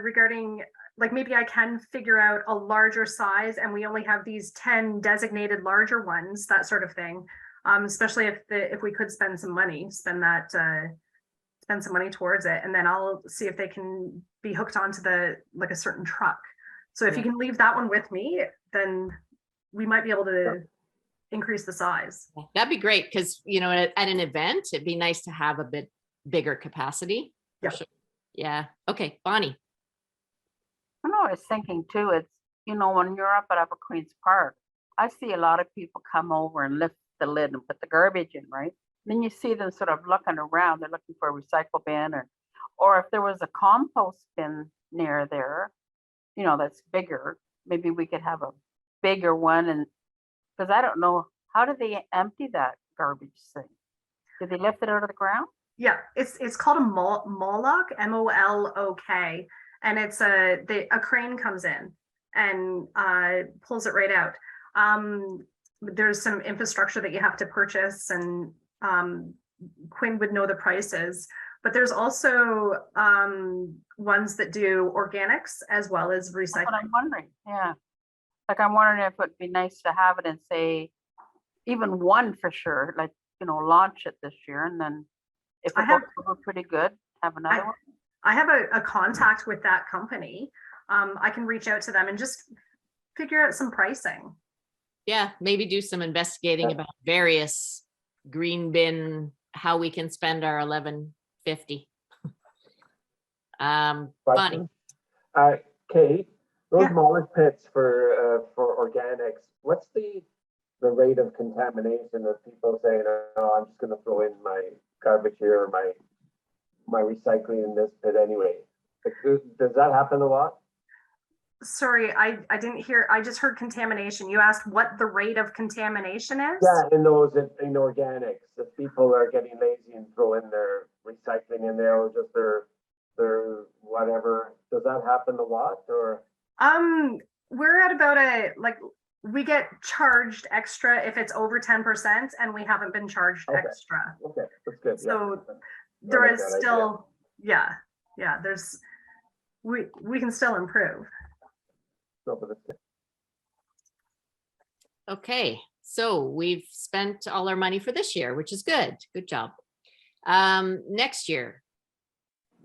regarding, like, maybe I can figure out a larger size and we only have these 10 designated larger ones, that sort of thing. Especially if we could spend some money, spend some money towards it, and then I'll see if they can be hooked onto a certain truck. So if you can leave that one with me, then we might be able to increase the size. That'd be great because, at an event, it'd be nice to have a bit bigger capacity. Yeah. Sure. Yeah. Okay, Bonnie. I know, I was thinking too, it's, when you're up at Upper Queens Park, I see a lot of people come over and lift the lid and put the garbage in, right? Then you see them sort of looking around, they're looking for a recycle bin or if there was a compost bin near there, that's bigger, maybe we could have a bigger one. And because I don't know, how do they empty that garbage thing? Do they lift it out of the ground? Yeah, it's called a Molok, M-O-L-O-K, and it's a crane comes in and pulls it right out. There's some infrastructure that you have to purchase, and Quinn would know the prices, but there's also ones that do organics as well as recycling. That's what I'm wondering, yeah. Like, I'm wondering if it'd be nice to have it and say, even one for sure, like, launch it this year, and then if it looks over pretty good, have another one. I have a contact with that company. I can reach out to them and just figure out some pricing. Yeah, maybe do some investigating about various green bin, how we can spend our $11.50. Bonnie, Question. Kate, those Yeah. mulch pits for organics, what's the rate of contamination of people saying, oh, I'm just gonna throw in my garbage here or my recycling in this pit anyway? Like, does that happen a lot? Sorry, I didn't hear, I just heard contamination. You asked what the rate of contamination is? Yeah, in those in organics, if people are getting lazy and throw in their recycling in there or just their whatever, does that happen a lot or? We're at about we get charged extra if it's over 10% and we haven't been charged Okay. extra. Okay, that's good. So yeah. there like is that idea. still, yeah, there's, we can still improve. No, but it's good. okay, so we've spent all our money for this year, which is good. Good job. Next year,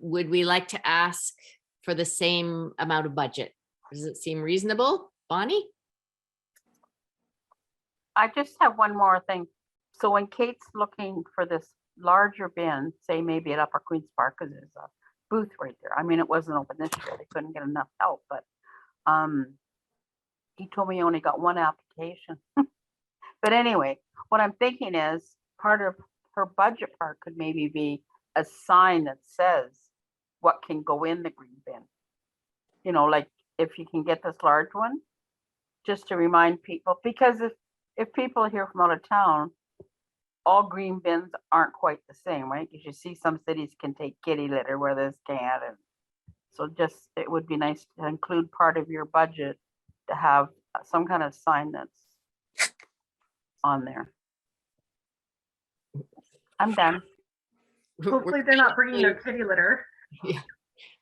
would we like to ask for the same amount of budget? Does it seem reasonable, Bonnie? I just have one more thing. So when Kate's looking for this larger bin, say maybe at Upper Queens Park, because there's a booth right there. I mean, it wasn't open this year. They couldn't get enough help, but he told me he only got one application. But anyway, what I'm thinking is part of her budget part could maybe be a sign that says what can go in the green bin. You know, like if you can get this large one, just to remind people, because if people are here from out of town, all green bins aren't quite the same, right? Because you see some cities can take kitty litter where this can't. And so just, it would be nice to include part of your budget to have some kind of sign that's on there. I'm done. Hopefully they're not bringing their kitty litter. Yeah.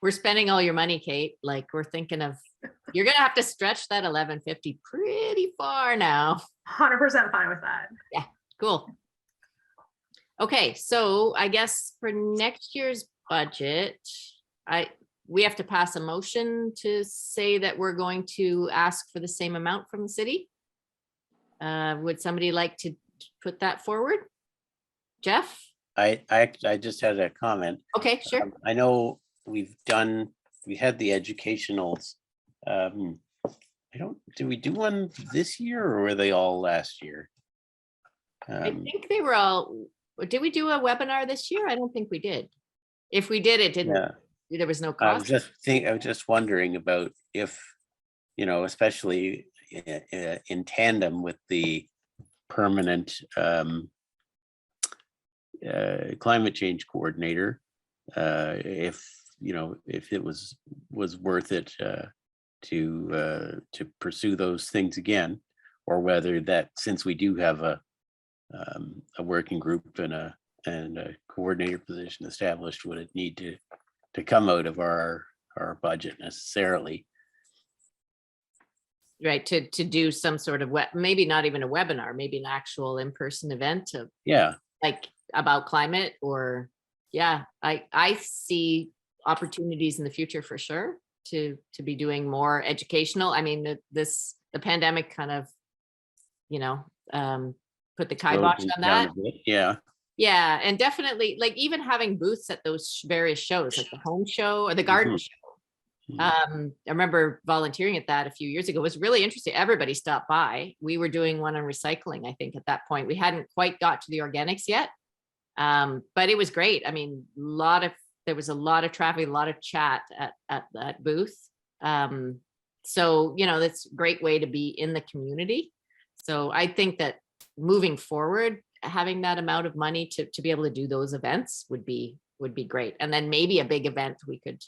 We're spending all your money, Kate. Like we're thinking of, you're gonna have to stretch that 1150 pretty far now. 100% fine with that. Yeah, cool. Okay, so I guess for next year's budget, we have to pass a motion to say that we're going to ask for the same amount from the city. Would somebody like to put that forward? Jeff? I just had a comment. Okay, sure. I know we had the educationals. Did we do one this year or were they all last year? I think they were all, did we do a webinar this year? I don't think we did. If we did, it didn't, there was no I was cost. just wondering about if, especially in tandem with the permanent climate change coordinator, if it was worth it to pursue those things again, or whether that, since we do have a working group and a coordinator position established, would it need to come out of our budget necessarily? Right, to do some sort of maybe not even a webinar, maybe an actual in-person event of like about climate, or I see opportunities in the future for sure to be doing more educational. I mean, the pandemic kind of put the kibosh on that. Yeah, and definitely like even having booths at those various shows, like the home show or the garden show. I remember volunteering at that a few years ago. It was really interesting. Everybody stopped by. We were doing one on recycling, I think, at that point. We hadn't quite got to the organics yet, but it was great. I mean, there was a lot of traffic, a lot of chat at that booth. So that's a great way to be in the community. So I think that moving forward, having that amount of money to be able to do those events would be great. And then maybe a big event we could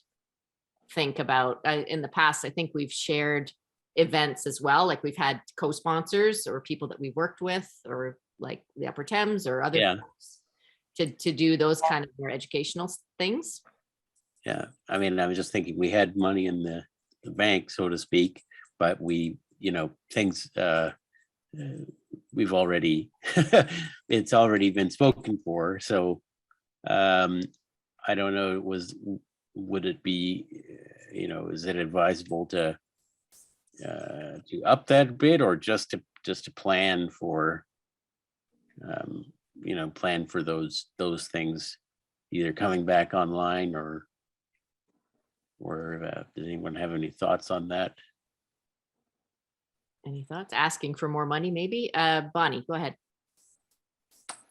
think about. In the past, I think we've shared events as well. Like we've had co-sponsors or people that we worked with, or like the Upper Thames or other folks to do those kind of more educational things. Yeah, I mean, I was just thinking we had money in the bank, so to speak, but we, things we've already it's already been spoken for. So I don't know, would it be, is it advisable to up that bid, or just to plan for plan for those things either coming back online or Or does anyone have any thoughts on that? Any thoughts? Asking for more money, maybe? Bonnie, go ahead.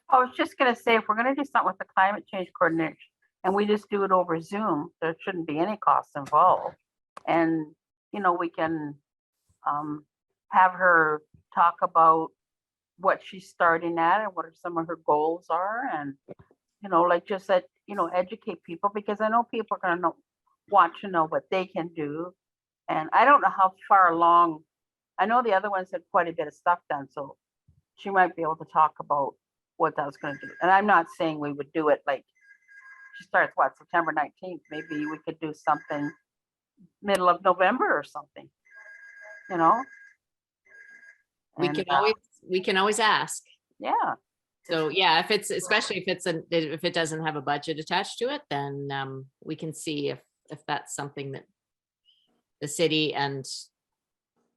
I was just gonna say, if we're gonna do something with the climate change coordinator and we just do it over Zoom, there shouldn't be any costs involved. And, you know, we can have her talk about what she's starting at and what are some of her goals are, and, you know, like just that, you know, educate people, because I know people are gonna want to know what they can do. And I don't know how far along, I know the other ones had quite a bit of stuff done, so she might be able to talk about what that was gonna do. And I'm not saying we would do it like, she starts what, September 19th, maybe we could do something middle of November or something, you know? We And, can always ask. yeah, So yeah, if it's, especially if it doesn't have a budget attached to it, then we can see if that's something that the city and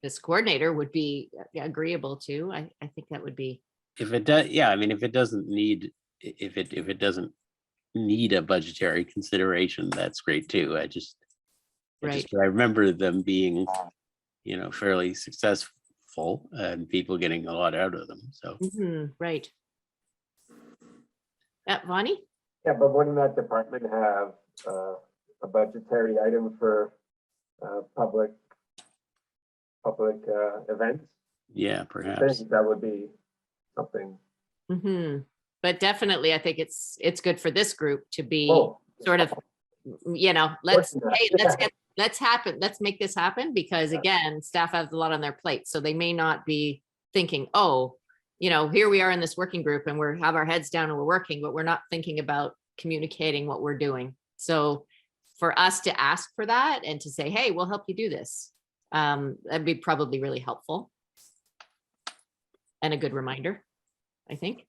this coordinator would be agreeable to. I think that would be. If it does, yeah, I mean, if it doesn't need, if it doesn't need a budgetary consideration, that's great too. I remember them being, you know, fairly successful and people getting a lot out of them. So. Right. Vonnie? Yeah, but wouldn't that department have a budgetary item for public events? Yeah, I perhaps. think that would be something. But definitely, I think it's good for this group to be Oh, sort of, you know, let's Yeah. let's make this happen, because again, staff has a lot on their plate, so they may not be thinking, oh, you know, here we are in this working group and we have our heads down and we're working, but we're not thinking about communicating what we're doing. So for us to ask for that and to say, hey, we'll help you do this, that'd be probably really helpful and a good reminder, I think.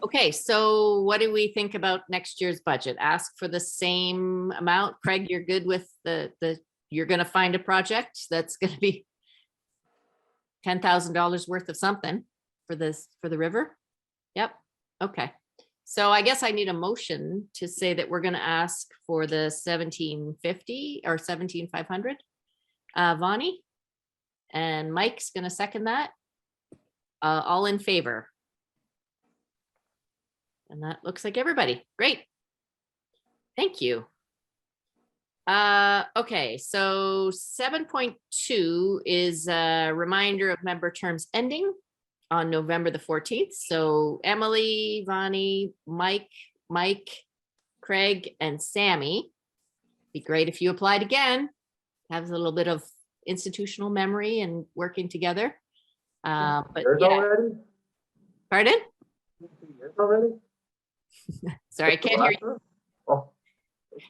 Okay, so what do we think about next year's budget? Ask for the same amount. Craig, you're good with you're gonna find a project that's gonna be $10,000 worth of something for the river? Yep, okay. So I guess I need a motion to say that we're gonna ask for the 1750 or 17,500. Vonnie? And Mike's gonna second that. All in favor? And that looks like everybody. Great. Thank you. Okay, so 7.2 is a reminder of member terms ending on November the 14th. So Emily, Vonnie, Mike, Craig, and Sammy. Be great if you applied again. Have a little bit of institutional memory and working together. But Years yeah. already? Pardon? Years already? Sorry, I can't hear you. Oh,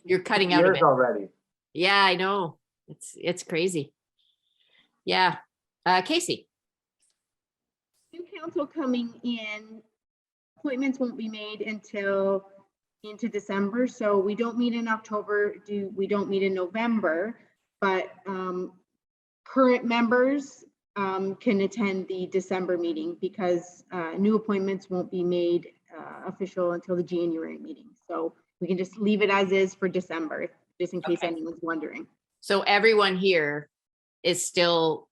You're cutting out a years bit. already. Yeah, I know. It's crazy. Yeah. Casey. New council coming in, appointments won't be made until into December. So we don't meet in October, we don't meet in November, but current members can attend the December meeting, because new appointments won't be made official until the January meeting. So we can just leave it as is for December, just in case anyone's wondering. So everyone here is still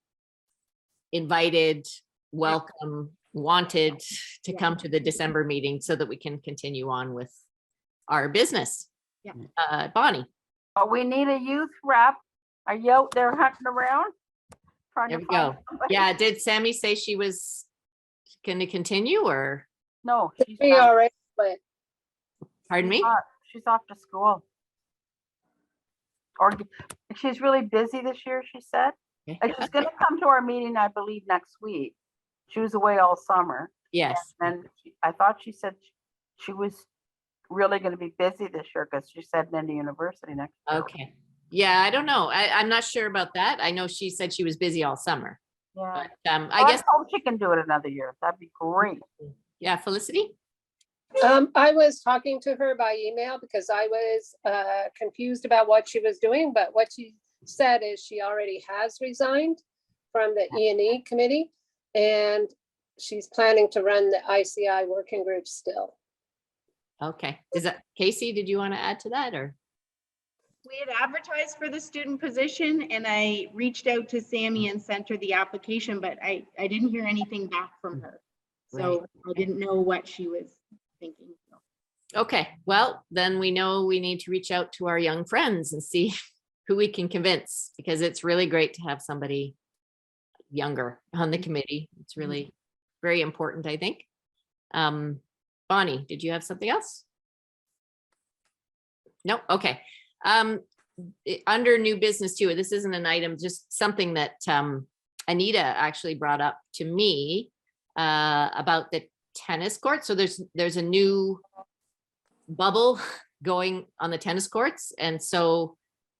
invited, welcome, wanted to come to the December meeting so that we can continue on with our business. Yeah. Bonnie. but we need a youth rep. Are you out there hunting around? Trying There to we find go. somebody? Yeah, did Sammy say she was going to continue, or No, she's We not. all right, but pardon me? She's off to school. Or she's really busy this year, she said. Okay. And she's gonna come to our meeting, I believe, next week. She was away all summer. Yes. And I thought she said she was really gonna be busy this year, because she's heading into university next year. Okay. Yeah, I don't know. I'm not sure about that. I know she said she was busy all summer. Yeah. But I Well, guess, I hope she can do it another year. That'd be great. yeah, Felicity? I was talking to her by email because I was confused about what she was doing, but what she said is she already has resigned from the E&E committee, and she's planning to run the ICI working group still. Okay. Is that Casey? Did you want to add to that, or? We had advertised for the student position and I reached out to Sammy and sent her the application, but I didn't hear anything back from her. So I didn't know what she was thinking. Okay, well, then we know we need to reach out to our young friends and see who we can convince, because it's really great to have somebody younger on the committee. It's really very important, I think. Bonnie, did you have something else? No, okay. Under new business too, this isn't an item, just something that Anita actually brought up to me about the tennis court. So there's a new bubble going on the tennis courts. And so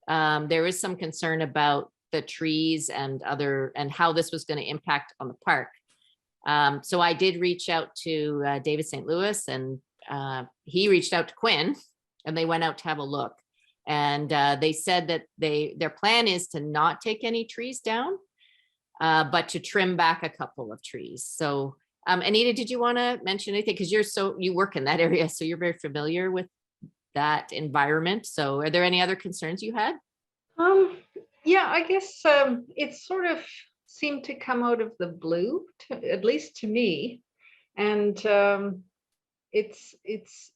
there is some concern about the trees and how this was going to impact on the park. So I did reach out to David St. Louis, and he reached out to Quinn, and they went out to have a look. And they said that their plan is to not take any trees down, but to trim back a couple of trees. So Anita, did you want to mention anything? Because you work in that area, so you're very familiar with that environment. So are there any other concerns you had? Yeah, I guess it sort of seemed to come out of the blue, at least to me. And it's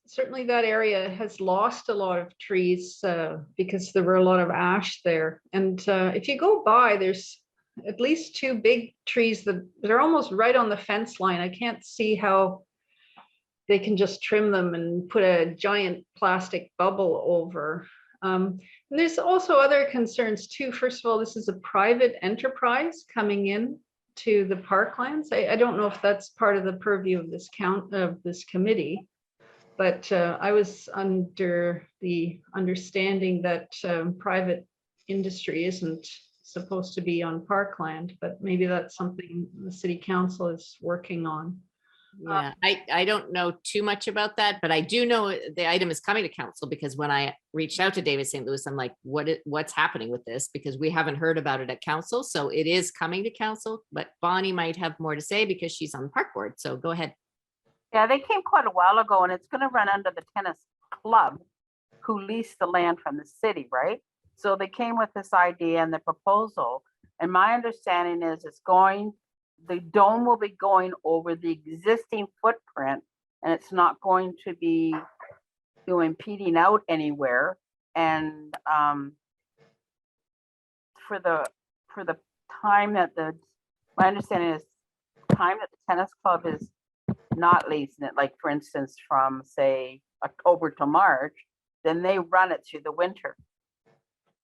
certainly that area has lost a lot of trees because there were a lot of ash there. And if you go by, there's at least two big trees that they're almost right on the fence line. I can't see how they can just trim them and put a giant plastic bubble over. And there's also other concerns too. First of all, this is a private enterprise coming in to the parklands. I don't know if that's part of the purview of this committee, but I was under the understanding that private industry isn't supposed to be on parkland, but maybe that's something the city council is working on. Yeah, I don't know too much about that, but I do know the item is coming to council, because when I reached out to David St. Louis, I'm like, what's happening with this? Because we haven't heard about it at council. So it is coming to council, but Bonnie might have more to say because she's on the park board. So go ahead. Yeah, they came quite a while ago, and it's going to run under the tennis club who leased the land from the city, right? So they came with this idea and the proposal. And my understanding is the dome will be going over the existing footprint, and it's not going to be impeding out anywhere. And for the time that my understanding is time that the tennis club is not leasing it, like for instance, from say October to March, then they run it through the winter.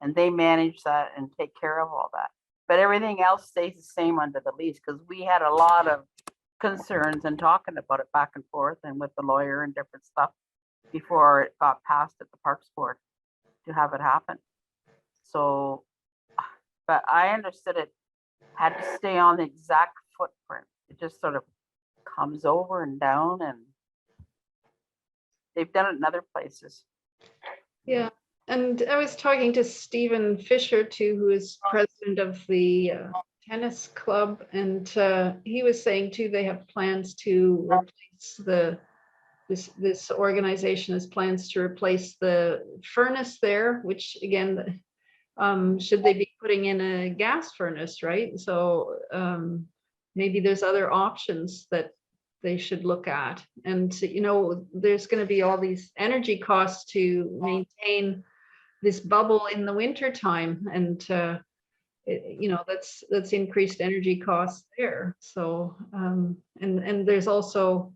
And they manage that and take care of all that. But everything else stays the same under the lease, because we had a lot of concerns and talking about it back and forth and with the lawyer and different stuff before it got passed at the Parks Board to have it happen. So, but I understood it had to stay on the exact footprint. It just sort of comes over and down, and they've done it in other places. Yeah. And I was talking to Stephen Fisher too, who is president of the tennis club, and he was saying too they have plans to replace this organization has plans to replace the furnace there, which again, should they be putting in a gas furnace, right? So maybe there's other options that they should look at. And you know, there's going to be all these energy costs to maintain this bubble in the winter time, and you know, that's increased energy costs there. So and there's also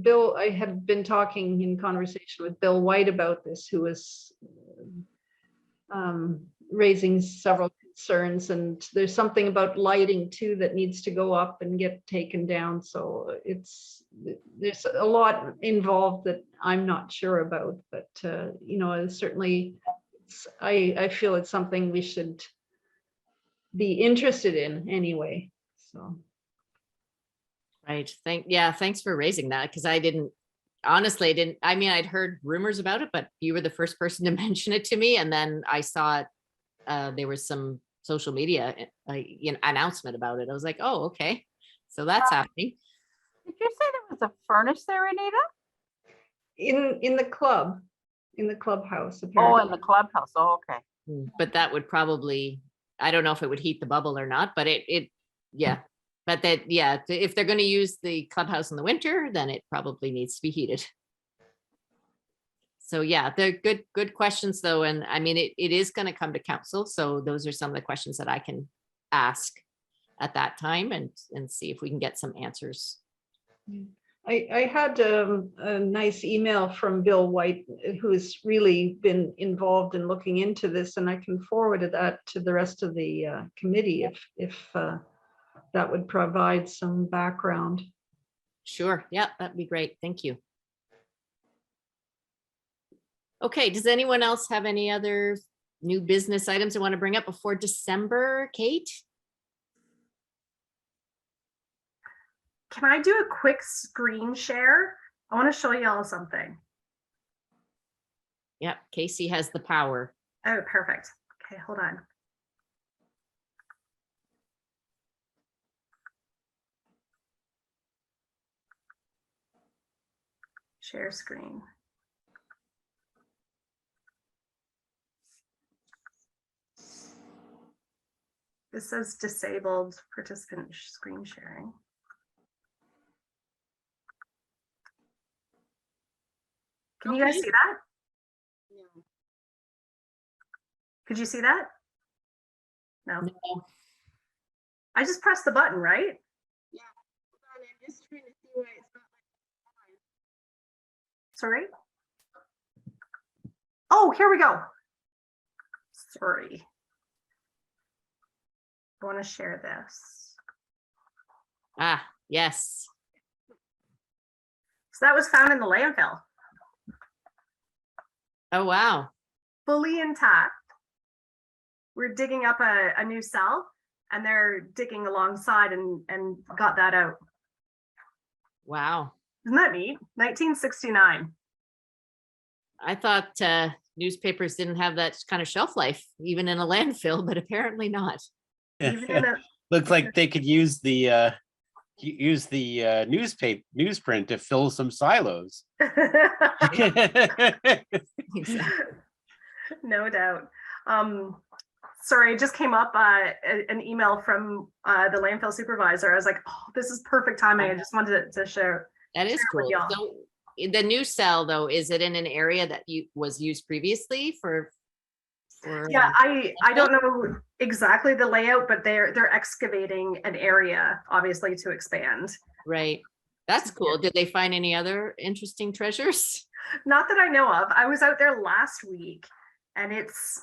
Bill, I had been talking in conversation with Bill White about this, who was raising several concerns, and there's something about lighting too that needs to go up and get taken down. So there's a lot involved that I'm not sure about, but you know, certainly I feel it's something we should be interested in anyway. So Right. Thanks for raising that, because I mean, I'd heard rumors about it, but you were the first person to mention it to me. And then I saw it, there was some social media announcement about it. I was like, oh, okay. So that's happening. Did you say there was a furnace there, Anita? in the club, in the clubhouse. Oh, Apparently. in the clubhouse. Oh, okay. But that would probably, I don't know if it would heat the bubble or not, but yeah. But that, yeah, if they're gonna use the clubhouse in the winter, then it probably needs to be heated. So yeah, they're good questions though. And I mean, it is gonna come to council. So those are some of the questions that I can ask at that time and see if we can get some answers. I had a nice email from Bill White, who's really been involved in looking into this, and I can forward that to the rest of the committee if that would provide some background. Sure, yeah, that'd be great. Thank you. Okay, does anyone else have any other new business items they want to bring up before December, Kate? Can I do a quick screen share? I want to show y'all something. Yep, Casey has the power. Oh, perfect. Okay, hold on. Share screen. This says disabled participant screen sharing. Can you guys Okay. see that? Could you see that? No. No. I just pressed the button, right? Yeah. Hold on, I'm just trying to see why it's not like. Sorry. Oh, here we go. Sorry. I want to share this. Ah, yes. So that was found in the landfill, Oh, wow. fully intact. We're digging up a new cell, and they're digging alongside and got that out. Wow. Isn't that neat? 1969. I thought newspapers didn't have that kind of shelf life, even in a landfill, but apparently not. Even in a, Looks like they could use the newsprint to fill some silos. no doubt. Sorry, it just came up an email from the landfill supervisor. I was like, oh, this is perfect timing. I just wanted to share. That is Share it with cool. y'all. So the new cell though, is it in an area that was used previously for Yeah, I don't know exactly the layout, but they're excavating an area, obviously, to expand. right? That's cool. Did they find any other interesting treasures? Not that I know of. I was out there last week, and it's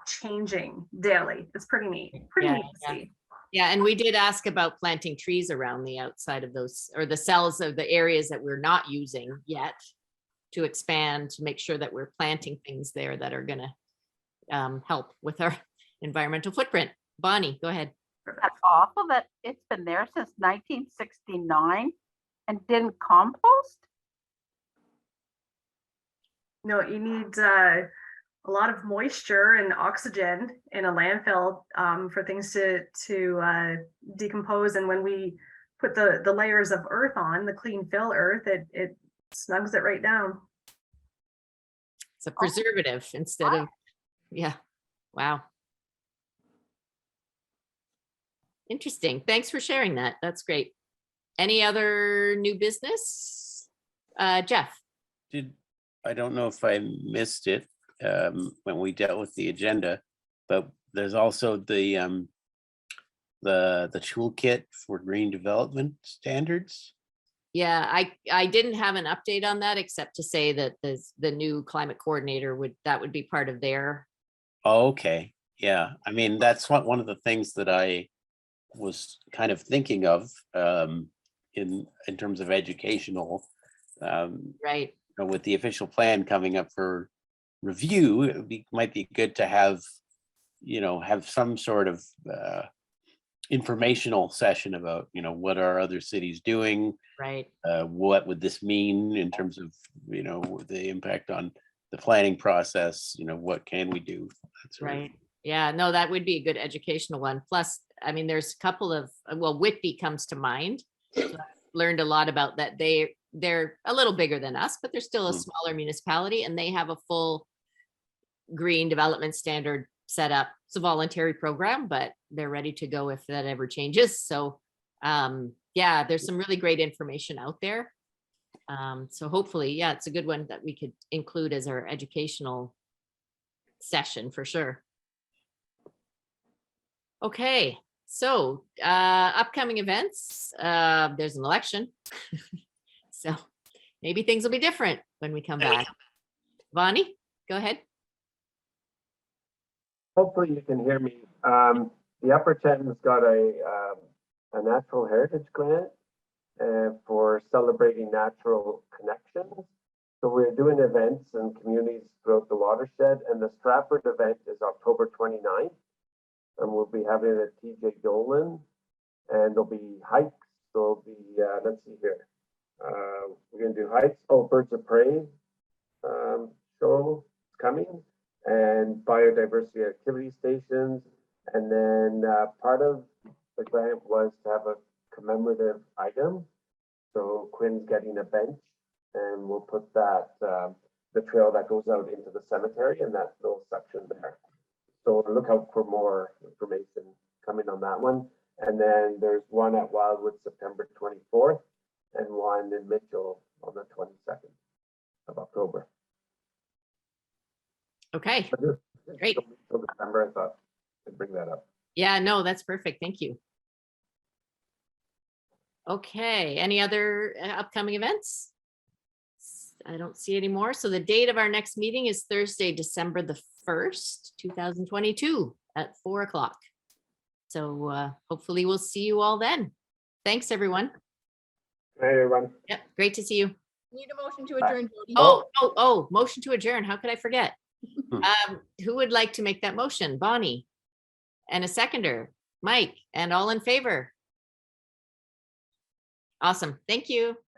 changing daily. It's pretty neat. Pretty Yeah, neat to see. Yeah, and we did ask about planting trees around the outside of those, or the cells of the areas that we're not using yet, to expand, to make sure that we're planting things there that are gonna help with our environmental footprint. Bonnie, go ahead. That's awful that it's been there since 1969 and didn't compost. No, you need a lot of moisture and oxygen in a landfill for things to decompose. And when we put the layers of earth on, the clean fill earth, it snugs it right down. It's a preservative instead of, yeah, wow. Interesting. Thanks for sharing that. That's great. Any other new business? Jeff? I don't know if I missed it when we dealt with the agenda, but there's also the toolkit for green development standards. Yeah, I didn't have an update on that except to say that the new climate coordinator would be part of their. Oh, okay, yeah. I mean, that's one of the things that I was kind of thinking of in terms of educational. Right. With the official plan coming up for review, it might be good to have some sort of informational session about what are other cities doing, right? What would this mean in terms of the impact on the planning process? What can we do? That's right. Yeah, no, that would be a good educational one. Plus, I mean, there's a couple of, well, Whitby comes to mind. So I've learned a lot about that. they're a little bigger than us, but they're still a Mm. smaller municipality, and they have a full green development standard set up. It's a voluntary program, but they're ready to go if that ever changes. So yeah, there's some really great information out there. So hopefully, yeah, it's a good one that we could include as our educational session for sure. Okay, so upcoming events, there's an election. So maybe things will be different when we come back. Bonnie, go ahead. Hopefully you can hear me. The Upper Chen's got a natural heritage grant for celebrating natural connections. So we're doing events in communities throughout the watershed, and the Stratford event is October 29th. And we'll be having it at TJ Dolan, and there'll be hikes. There'll be, let's see here. We're gonna do hikes. Oh, Birds of Prey show is coming, and biodiversity activity stations. And then part of the grant was to have a commemorative item. So Quinn's getting a bench, and we'll put that, the trail that goes out into the cemetery in that little section there. So look out for more information coming on that one. And then there's one at Wildwood September 24th and one in Mitchell on the 22nd of October. Okay, great. Till December, I thought I'd bring that up. Yeah, no, that's perfect. Thank you. Okay, any other upcoming events? I don't see any more. So the date of our next meeting is Thursday, December the 1st, 2022 at 4 o'clock. So hopefully we'll see you all then. Thanks, everyone. Hey, everyone. Yep, great to see you. Need a motion to adjourn, Jody. Oh, motion to adjourn. How could I forget? Who would like to make that motion? Bonnie. And a seconder, Mike, and all in favor. Awesome. Thank you.